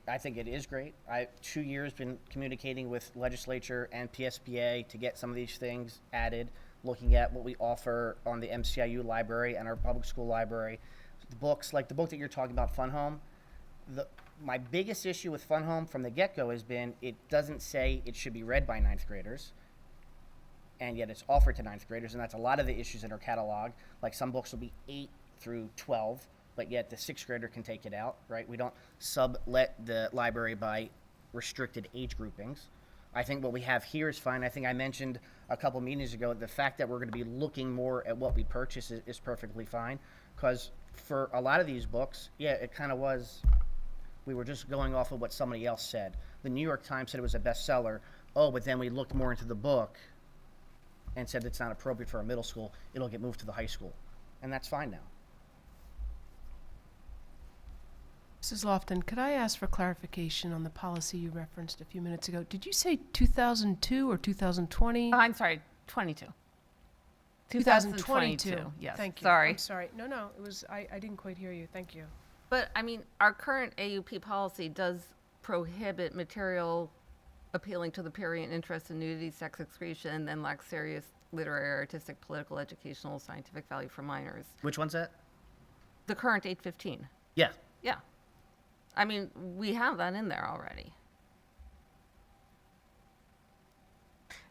I think it is great. 2 years been communicating with legislature and PSBA to get some of these things added, looking at what we offer on the MCIU library and our public school library. The books, like the book that you're talking about, Fun Home, my biggest issue with Fun Home from the get-go has been it doesn't say it should be read by 9th graders, and yet it's offered to 9th graders, and that's a lot of the issues in our catalog. Like some books will be 8 through 12, but yet the 6th grader can take it out, right? We don't sublet the library by restricted age groupings. I think what we have here is fine. I think I mentioned a couple meetings ago, the fact that we're going to be looking more at what we purchase is perfectly fine, because for a lot of these books, yeah, it kind of was, we were just going off of what somebody else said. The New York Times said it was a bestseller. Oh, but then we looked more into the book and said it's not appropriate for a middle school. It'll get moved to the high school. And that's fine now. Mrs. Lofton, could I ask for clarification on the policy you referenced a few minutes ago? Did you say 2002 or 2020? I'm sorry, 22. 2022. Yes. Thank you. Sorry. I'm sorry. No, it was, I didn't quite hear you. Thank you. But, I mean, our current AUP policy does prohibit material appealing to the prurient interest in nudity, sex excretion, and lacks serious literary, artistic, political, educational, scientific value for minors. Which one's that? The current 815. Yeah. Yeah. I mean, we have that in there already.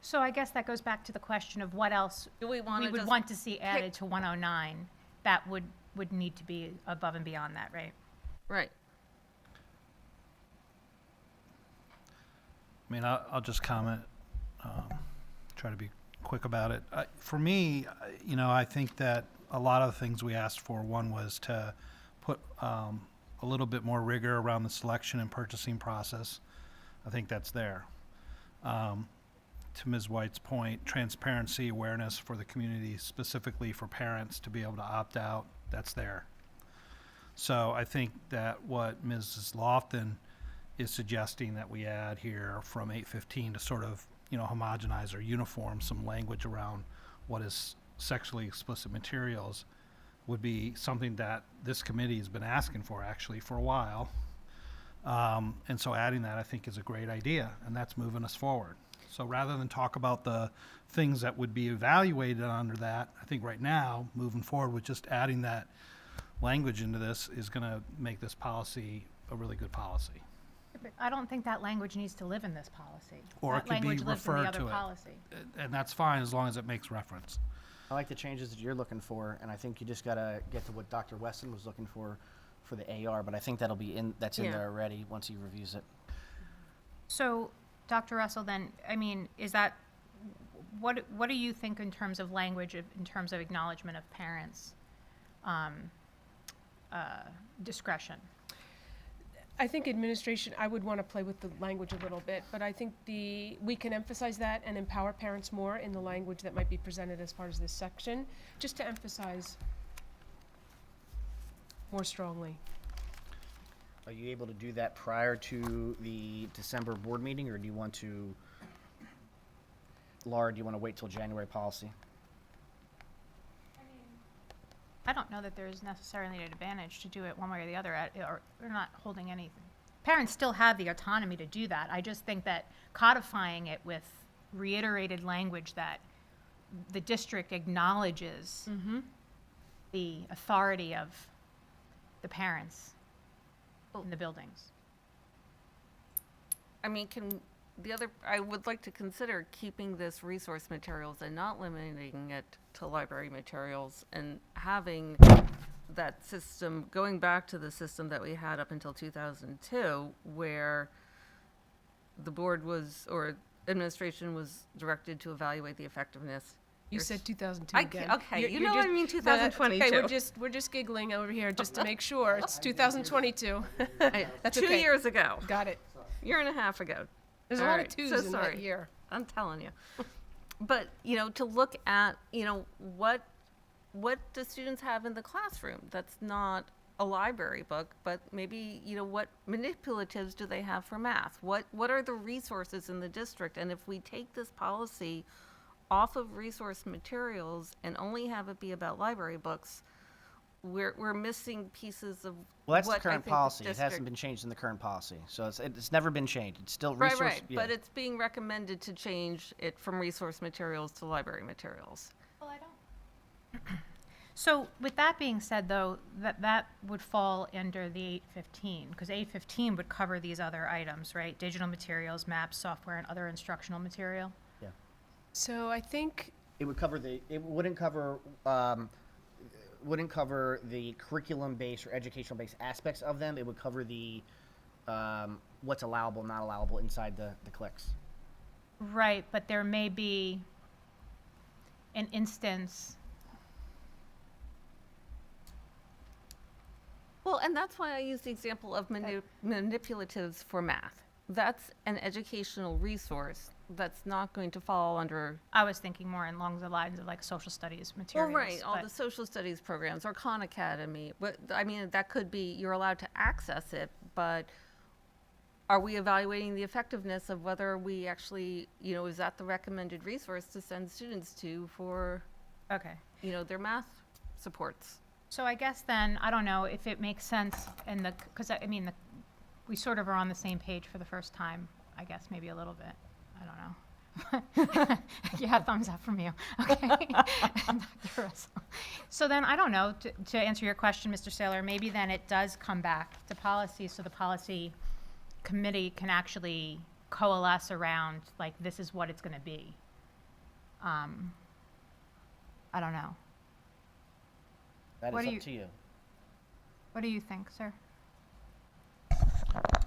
So I guess that goes back to the question of what else Do we we want to would just want to see added to 109 that would need to be above and beyond that, right? Right. I mean, I'll just comment, try to be quick about it. For me, I think that a lot of the things we asked for, one was to put a little bit more rigor around the selection and purchasing process. I think that's there. To Ms. White's point, transparency, awareness for the community, specifically for parents to be able to opt out, that's there. So I think that what Mrs. Lofton is suggesting that we add here from 815 to sort of, homogenize or uniform some language around what is sexually explicit materials would be something that this committee has been asking for actually for a while. And so adding that I think is a great idea, and that's moving us forward. So rather than talk about the things that would be evaluated under that, I think right now, moving forward with just adding that language into this is going to make this policy a really good policy. But I don't think that language needs to live in this policy. Or that it could be language lives in referred the other to it. policy. And that's fine as long as it makes reference. I like the changes that you're looking for, and I think you just got to get to what Dr. Weston was looking for the AR, but I think that'll be that's in Yeah. there already once he reviews it. So, Dr. Russell, then, I mean, is that, what do you think in terms of language, in terms of acknowledgement of parents' discretion? I think administration, I would want to play with the language a little bit, but I think we can emphasize that and empower parents more in the language that might be presented as part of this section, just to emphasize more strongly. Are you able to do that prior to the December board meeting, or do you want to, Laura, do you want to wait till January policy? I don't know that there's necessarily an advantage to do it one way or the other, or we're not holding anything. Parents still have the autonomy to do that. I just think that codifying it with reiterated language that the district acknowledges the authority of the parents in the buildings. I mean, can the other, I would like to consider keeping this resource materials and not limiting it to library materials and having that system, going back to the system that we had up until 2002, where the board was, or administration was directed to evaluate the effectiveness. You You're said s- 2002 I again. ca- okay, You're- you you're know what I just- mean, no, that's okay. 2022. We're just giggling over here just to make sure. It's 2022. That's 2 okay. years ago, Got it. year and a half ago. There's a All lot right, of twos so in sorry. that year. I'm telling you. But, to look at, what do students have in the classroom that's not a library book, but maybe, what manipulatives do they have for math? What are the resources in the district? And if we take this policy off of resource materials and only have it be about library books, we're missing pieces of Well, that's the what I current think the policy. It hasn't district- been changed in the current policy. So it's never been changed. It's still Right, resource. right, yeah. but it's being recommended to change it from resource materials to library materials. Well, I don't. So with that being said, though, that would fall under the 815, because 815 would cover these other items, right? Digital materials, maps, software, and other instructional material. Yeah. So I think It would cover it wouldn't cover the curriculum-based or educational-based aspects of them. It would cover the what's allowable, not allowable inside the cliques. Right, but there may be an instance. Well, and that's why I use the example of manipulatives for math. That's an educational resource that's not going to fall under, I was thinking more along the lines of like social studies materials. right, all but- the social studies programs or Khan Academy. But, I mean, that could be, you're allowed to access it, but are we evaluating the effectiveness of whether we actually, is that the recommended resource to send students to for, Okay. their math supports? So I guess then, I don't know if it makes sense in the, because we sort of are on the same page for the first time, I guess, maybe a little bit. I don't know. Yeah, thumbs up from you. Okay. Dr. Russell. So then, I don't know, to answer your question, Mr. Saylor, maybe then it does come back to policy, so the policy committee can actually coalesce around, like, this is what it's gonna be. I don't know. That What is do up you- to you. What do you think, sir?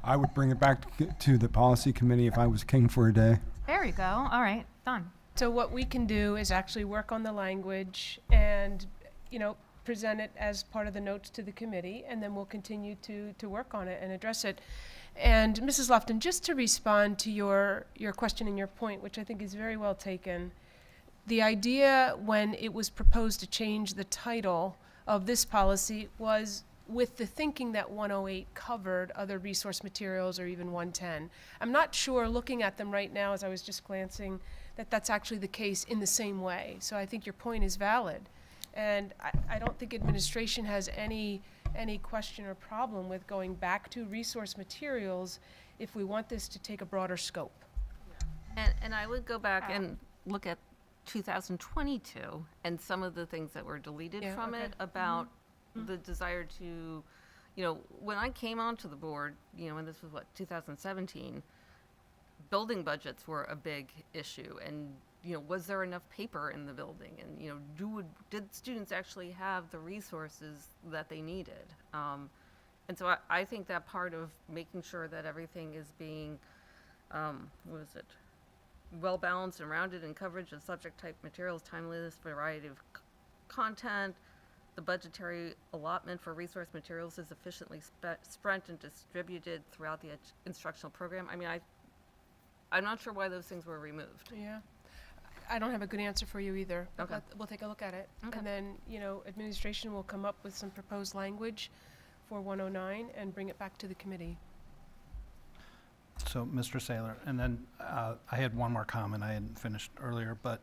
I would bring it back to the policy committee if I was king for a day. There you go. All right, done. so. What we can do is actually work on the language and present it as part of the notes to the committee, and then we'll continue to work on it and address it. And Mrs. Lofton, just to respond to your question and your point, which I think is very well taken, the idea when it was proposed to change the title of this policy was with the thinking that 108 covered other resource materials or even 110. I'm not sure, looking at them right now as I was just glancing, that that's actually the case in the same way. So I think your point is valid. And I don't think administration has any question or problem with going back to resource materials if we want this to take a broader scope. And I would go back and look at 2022 and some of the things that were deleted Yeah, from okay. it about the desire to, when I came onto the board, and this was 2017, building budgets were a big issue. And, was there enough paper in the building? And, did students actually have the resources that they needed? And so I think that part of making sure that everything is being, well-balanced and rounded in coverage of subject type materials, timeliness, variety of content, the budgetary allotment for resource materials is efficiently spent and distributed throughout the instructional program. I mean, I'm not sure why those things were removed. Yeah. I don't have a good answer for you either. But Okay. we'll take a look at it. Okay. And then, administration will come up with some proposed language for 109 and bring it back to the committee. So, Mr. Saylor, and then I had one more comment I hadn't finished earlier, but,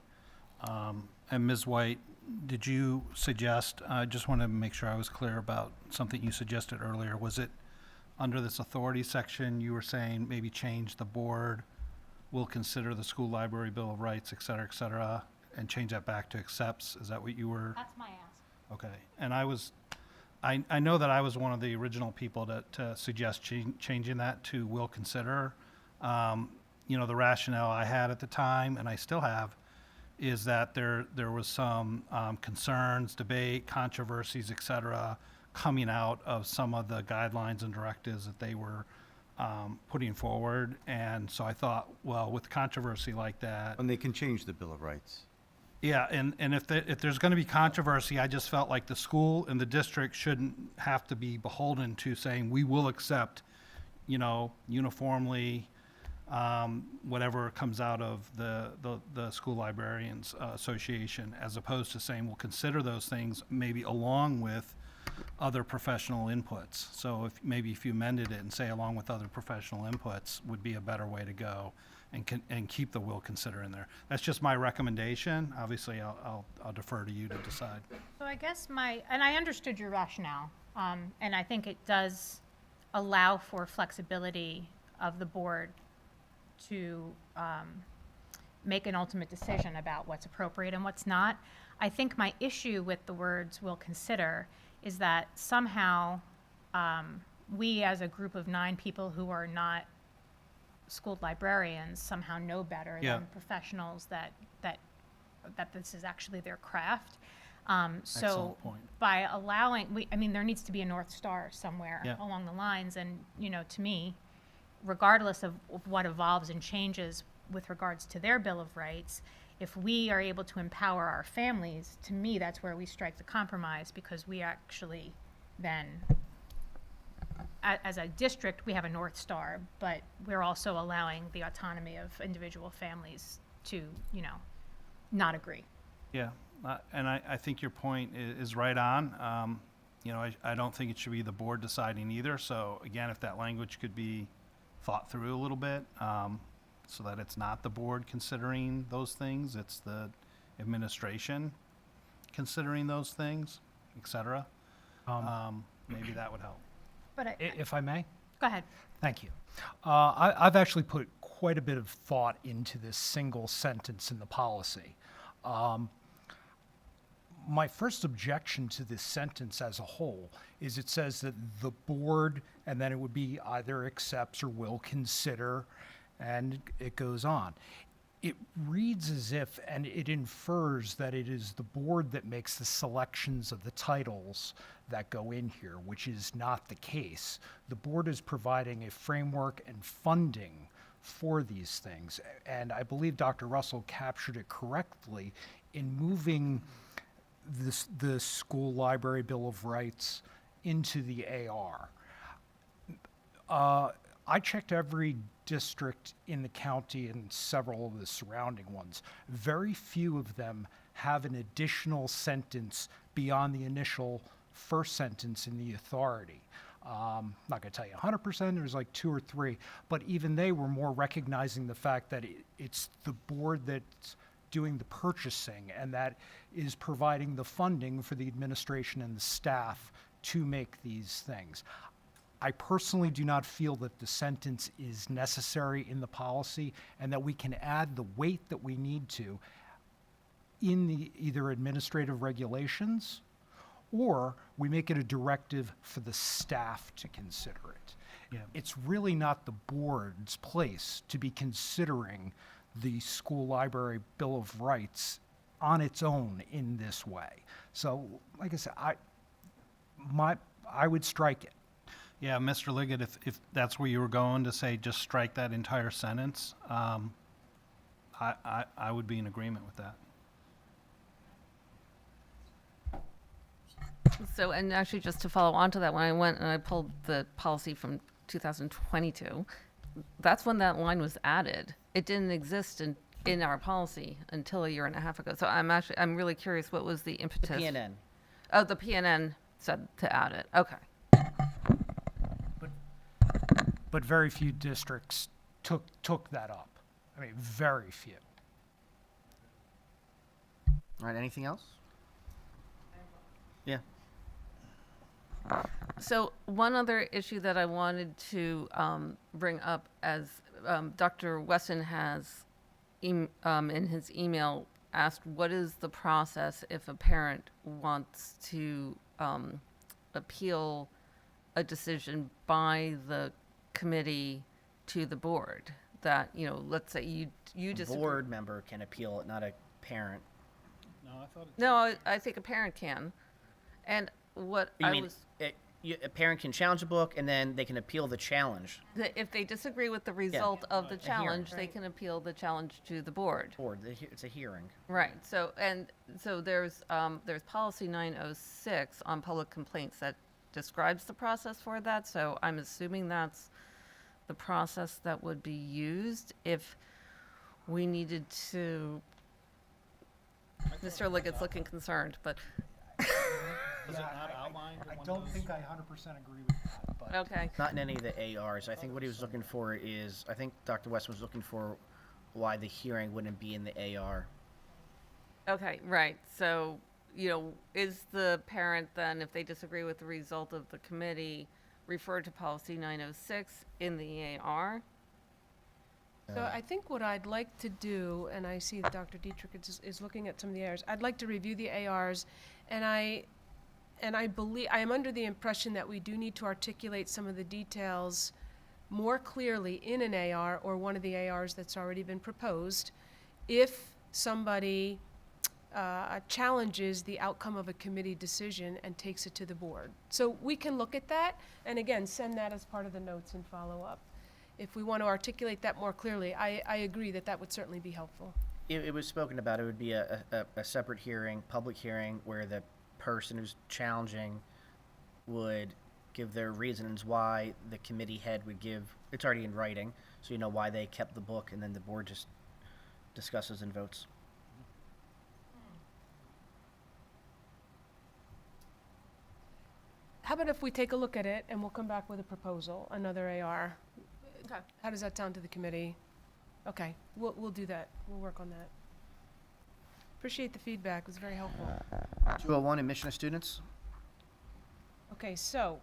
and Ms. White, did you suggest, I just want to make sure I was clear about something you suggested earlier. Was it under this authority section, you were saying maybe change the board will consider the school library bill of rights, et cetera, and change that back to accepts? Is that what you were? That's my ask. Okay, and I know that I was one of the original people to suggest changing that to will consider. you know, the rationale I had at the time, and I still have, is that there was some concerns, debate, controversies, et cetera, coming out of some of the guidelines and directives that they were putting forward. And so I thought, well, with controversy like that, And they can change the Bill of Rights. yeah, and if there's going to be controversy, I just felt like the school and the district shouldn't have to be beholden to saying, we will accept, you know, uniformly, whatever comes out of the School Librarians Association, as opposed to saying, we'll consider those things maybe along with other professional inputs. So maybe if you amended it and say along with other professional inputs would be a better way to go, and keep the will consider in there. That's just my recommendation. Obviously, I'll defer to you to decide. So I guess and I understood your rationale, and I think it does allow for flexibility of the board to make an ultimate decision about what's appropriate and what's not. I think my issue with the words "will consider" is that somehow we, as a group of 9 people who are not school librarians, somehow know better Yeah. than professionals that this is actually their craft. So Excellent point. by allowing, I mean, there needs to be a North Star somewhere Yeah. along the lines. And, you know, to me, regardless of what evolves and changes with regards to their Bill of Rights, if we are able to empower our families, to me, that's where we strike the compromise, because we actually then, as a district, we have a North Star, but we're also allowing the autonomy of individual families to, you know, not agree. Yeah, and I think your point is right on. You know, I don't think it should be the board deciding either. So again, if that language could be thought through a little bit, so that it's not the board considering those things, it's the administration considering those things, et cetera. Maybe that would help. But If I may? go ahead. Thank you. I've actually put quite a bit of thought into this single sentence in the policy. My first objection to this sentence as a whole is it says that the board, and then it would be either accepts or will consider, and it goes on. It reads as if, and it infers that it is the board that makes the selections of the titles that go in here, which is not the case. The board is providing a framework and funding for these things. And I believe Dr. Russell captured it correctly in moving the School Library Bill of Rights into the AR. I checked every district in the county and several of the surrounding ones. Very few of them have an additional sentence beyond the initial first sentence in the authority. I'm not going to tell you 100%, there's like 2 or 3, but even they were more recognizing the fact that it's the board that's doing the purchasing and that is providing the funding for the administration and the staff to make these things. I personally do not feel that the sentence is necessary in the policy and that we can add the weight that we need to in the either administrative regulations or we make it a directive for the staff to consider it. Yeah. It's really not the board's place to be considering the School Library Bill of Rights on its own in this way. So, like I said, I would strike it. Yeah, Mr. Liggett, if that's where you were going to say just strike that entire sentence, I would be in agreement with that. So, and actually, just to follow on to that, when I went and I pulled the policy from 2022, that's when that line was added. It didn't exist in our policy until a year and a half ago. So I'm really curious, what was the impetus? The PNN. Oh, the PNN said to add it. Okay. But very few districts took that up. I mean, very few. All right, anything else? Yeah. So one other issue that I wanted to bring up, as Dr. Wesson has in his email asked, what is the process if a parent wants to appeal a decision by the committee to the board? that, you know, let's say you A disagree. board member can appeal it, not a parent. No, I thought No, I think a parent can. And what You I mean, was, a parent can challenge a book, and then they can appeal the challenge. if they disagree with the result of the hearing, challenge, they can appeal the challenge to the board. Board, it's a hearing. Right, so, there's policy 906 on public complaints that describes the process for that, so I'm assuming that's the process that would be used if we needed to. Mr. Liggett's looking concerned, but, Was it not outlined? I don't think I 100% agree with that, but. okay. Not in any of the ARs. I think what he was looking for is, I think Dr. West was looking for why the hearing wouldn't be in the AR. Okay, right, so, you know, is the parent then, if they disagree with the result of the committee, referred to policy 906 in the AR? So I think what I'd like to do, and I see that Dr. Dietrich is looking at some of the ARs, I'd like to review the ARs, and I believe, I am under the impression that we do need to articulate some of the details more clearly in an AR or one of the ARs that's already been proposed, if somebody challenges the outcome of a committee decision and takes it to the board. So we can look at that, and again, send that as part of the notes and follow up. If we want to articulate that more clearly, I agree that that would certainly be helpful. It was spoken about, it would be a separate hearing, public hearing, where the person who's challenging would give their reasons why the committee head would give, it's already in writing, so you know why they kept the book, and then the board just discusses and votes. How about if we take a look at it and we'll come back with a proposal, another AR? Okay. How does that sound to the committee? Okay, we'll do that. We'll work on that. Appreciate the feedback. It was very helpful. 201, admission of students. Okay, so,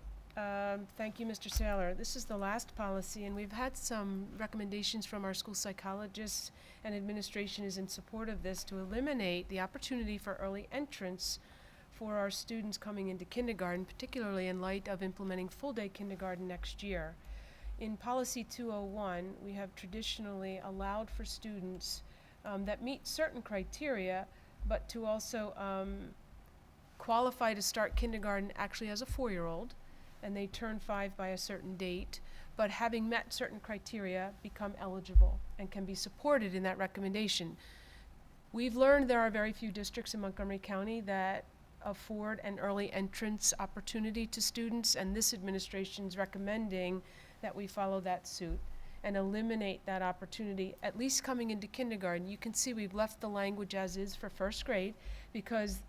thank you, Mr. Saylor. This is the last policy, and we've had some recommendations from our school psychologists, and administration is in support of this to eliminate the opportunity for early entrance for our students coming into kindergarten, particularly in light of implementing full-day kindergarten next year. In policy 201, we have traditionally allowed for students that meet certain criteria, but to also qualify to start kindergarten actually as a 4-year-old, and they turn 5 by a certain date, but having met certain criteria, become eligible and can be supported in that recommendation. We've learned there are very few districts in Montgomery County that afford an early entrance opportunity to students, and this administration's recommending that we follow that suit and eliminate that opportunity, at least coming into kindergarten. You can see we've left the language as is for first grade, because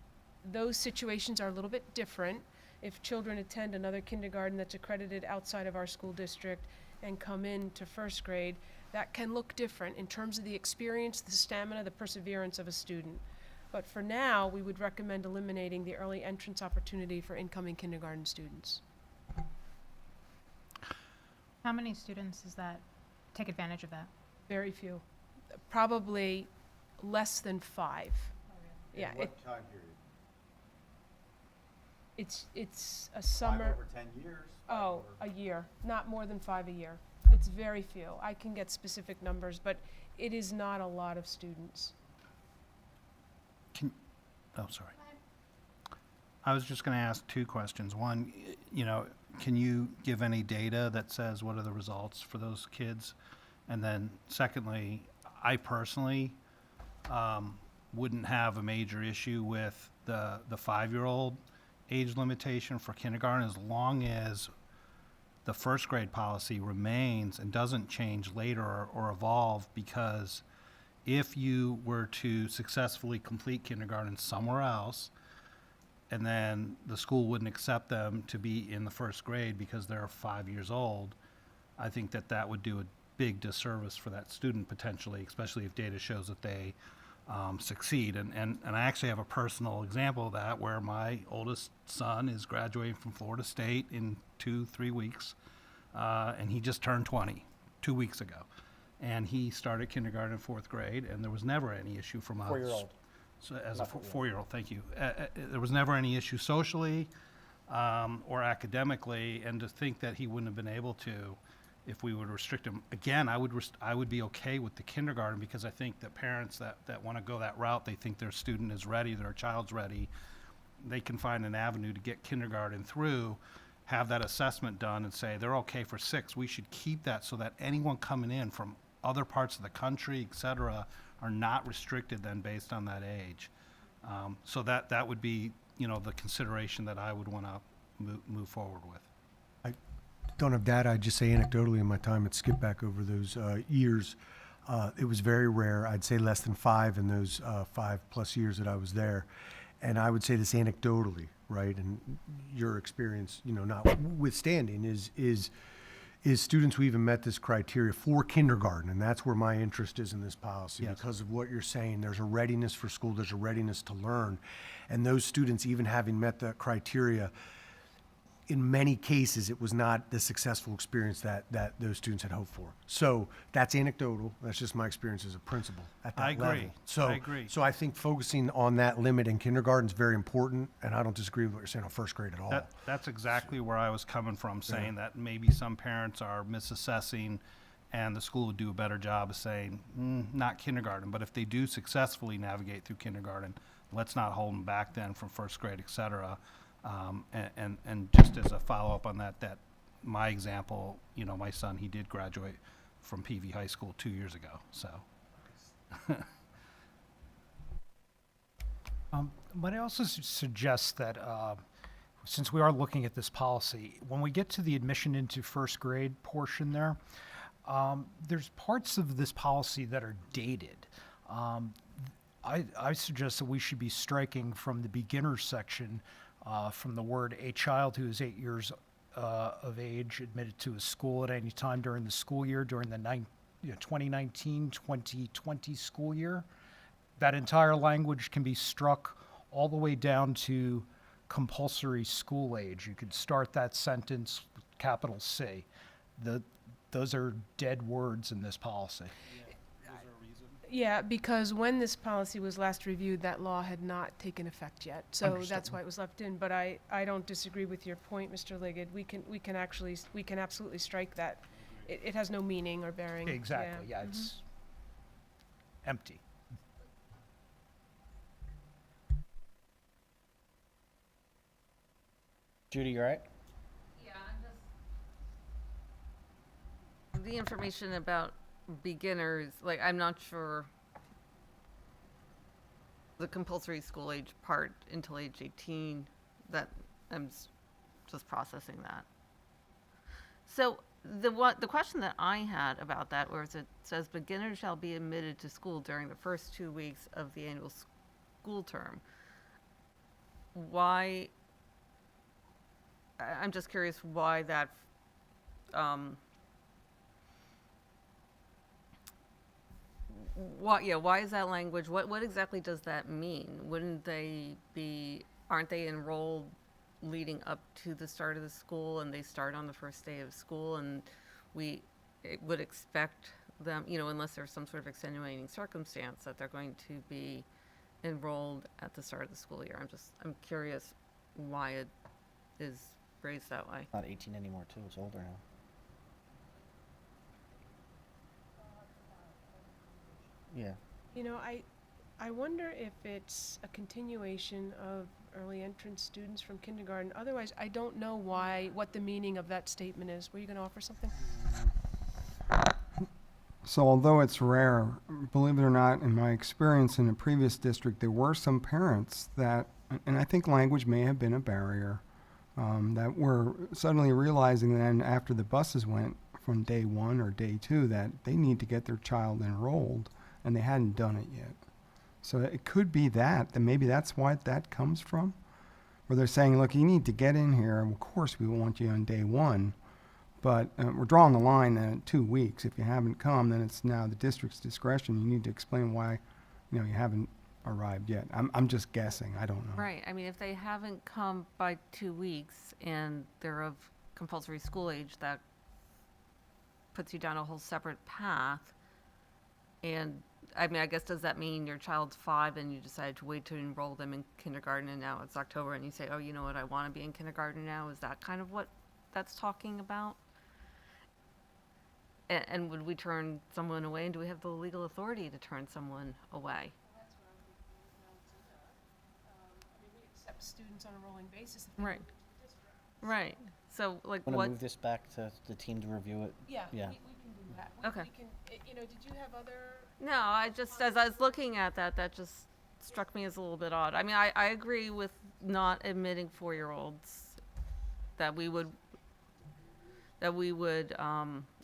those situations are a little bit different. If children attend another kindergarten that's accredited outside of our school district and come in to first grade, that can look different in terms of the experience, the stamina, the perseverance of a student. But for now, we would recommend eliminating the early entrance opportunity for incoming kindergarten students. How many students does that take advantage of that? Very few. Probably less than 5. Yeah, What time period? it's a summer. 10 years? Oh, a year, not more than 5 a year. It's very few. I can get specific numbers, but it is not a lot of students. Oh, sorry. I was just going to ask 2 questions. One, can you give any data that says what are the results for those kids? And then secondly, I personally wouldn't have a major issue with the 5-year-old age limitation for kindergarten as long as the first grade policy remains and doesn't change later or evolve, because if you were to successfully complete kindergarten somewhere else, and then the school wouldn't accept them to be in the first grade because they're 5 years old, I think that would do a big disservice for that student potentially, especially if data shows that they succeed. And I actually have a personal example of that, where my oldest son is graduating from Florida State in 2-3 weeks, and he just turned 20 2 weeks ago. And he started kindergarten in 4th grade, and there was never any issue from us. 4-year-old. So as a 4-year-old, thank you. There was never any issue socially or academically, and to think that he wouldn't have been able to if we would restrict them. Again, I would be okay with the kindergarten, because I think that parents that want to go that route, they think their student is ready, their child's ready, they can find an avenue to get kindergarten through, have that assessment done and say they're okay for 6. We should keep that so that anyone coming in from other parts of the country, et cetera, are not restricted then based on that age. So that would be, the consideration that I would want to move forward with. Don't have data, I'd just say anecdotally in my time at Skip back over those years, it was very rare. I'd say less than 5 in those 5+ years that I was there. And I would say this anecdotally, right? And your experience, notwithstanding, is students who even met this criteria for kindergarten, and that's where my interest is in this policy. Yes. Because of what you're saying, there's a readiness for school, there's a readiness to learn. And those students, even having met that criteria, in many cases, it was not the successful experience that those students had hoped for. So that's anecdotal. That's just my experience as a principal at that I agree. level. So, I agree. So I think focusing on that limit in kindergarten is very important, and I don't disagree with what you're saying on first grade at all. That's exactly where I was coming from, saying that maybe some parents are misassessing, and the school would do a better job of saying, not kindergarten. But if they do successfully navigate through kindergarten, let's not hold them back then from first grade, et cetera. And just as a follow-up on that my example, my son, he did graduate from PV High School 2 years ago, so. But I also suggest that, since we are looking at this policy, when we get to the admission into first grade portion there, there's parts of this policy that are dated. I suggest that we should be striking from the beginner section, from the word "a child who is 8 years of age admitted to a school at any time during the school year during the 2019-2020 school year." That entire language can be struck all the way down to compulsory school age. You could start that sentence with capital C. Those are dead words in this policy. Yeah, because when this policy was last reviewed, that law had not taken effect yet. So Understood. that's why it was left in. But I don't disagree with your point, Mr. Liggett. We can absolutely strike that. It has no meaning or bearing. Exactly, yeah, it's empty. Judy, you all right? Yeah, the information about beginners, like, I'm not sure the compulsory school age part until age 18, that I'm just processing that. So the question that I had about that was, it says beginners shall be admitted to school during the first 2 weeks of the annual school term. Why, I'm just curious why that, why is that language? What exactly does that mean? Aren't they enrolled leading up to the start of the school, and they start on the first day of school, and we would expect them, unless there's some sort of extenuating circumstance, that they're going to be enrolled at the start of the school year. I'm curious why it is phrased that way. Not 18 anymore, too. It's older now. Yeah. I wonder if it's a continuation of early entrance students from kindergarten. Otherwise, I don't know what the meaning of that statement is. Were you going to offer something? So although it's rare, believe it or not, in my experience in a previous district, there were some parents that, and I think language may have been a barrier, that were suddenly realizing then after the buses went from day 1 or day 2 that they need to get their child enrolled, and they hadn't done it yet. So it could be that maybe that's why that comes from, where they're saying, look, you need to get in here, and of course we want you on day 1, but we're drawing the line at 2 weeks. If you haven't come, then it's now the district's discretion. You need to explain why, you haven't arrived yet. I'm just guessing. I don't know. Right. I mean, if they haven't come by 2 weeks and they're of compulsory school age, that puts you down a whole separate path. And I mean, I guess, does that mean your child's 5 and you decided to wait to enroll them in kindergarten, and now it's October and you say, oh, you know what, I want to be in kindergarten now? Is that kind of what that's talking about? And would we turn someone away, and do we have the legal authority to turn someone away? We accept students on a rolling basis. if they Right. move to the district. Right, so like Want to what, move this back to the team to review it? Yeah, Yeah. we can do that. Okay. We can, you know, did you have other? no, I just, as I was looking at that, that just struck me as a little bit odd. I mean, I agree with not admitting 4-year-olds, that we would,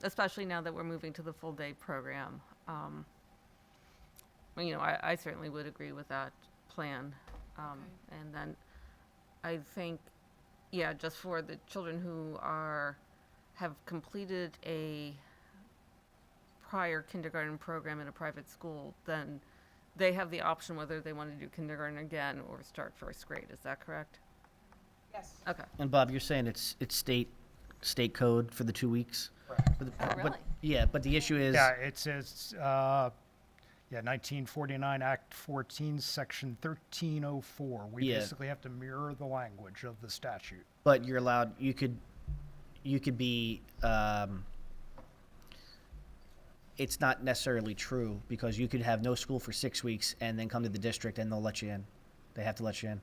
especially now that we're moving to the full-day program. Well, you know, I certainly would agree with that plan. Okay. And then I think, yeah, just for the children who have completed a prior kindergarten program in a private school, then they have the option whether they want to do kindergarten again or start first grade. Is that correct? Yes. Okay. And Bob, you're saying it's state code for the 2 weeks? For the- Oh, but- really? Yeah, but the issue is, Yeah, it says, 1949 Act 14, Section 1304. We Yeah. basically have to mirror the language of the statute. but you're allowed, you could be, it's not necessarily true, because you could have no school for 6 weeks and then come to the district and they'll let you in. They have to let you in.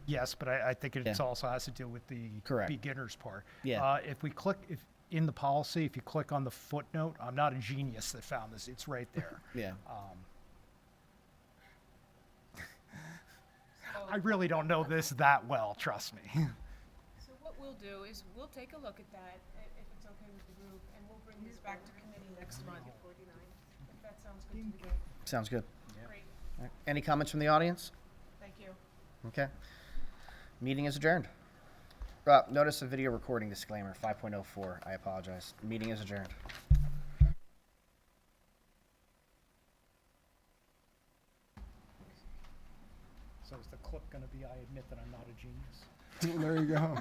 Yes, but I think it Yeah. also has to deal with the Correct. beginners part. Yeah. If we click, in the policy, if you click on the footnote, I'm not a genius that found this, it's right there. Yeah. I really don't know this that well, trust me. So what we'll do is we'll take a look at that, if it's okay with the group, and we'll bring this back to committee next month. If that sounds good to the group. Sounds good. Great, All right. Any comments from the audience? thank you. Okay. Meeting is adjourned. Notice of video recording disclaimer, 5.04. I apologize. Meeting is adjourned. So is the clip gonna be, I admit that I'm not a genius? There you go.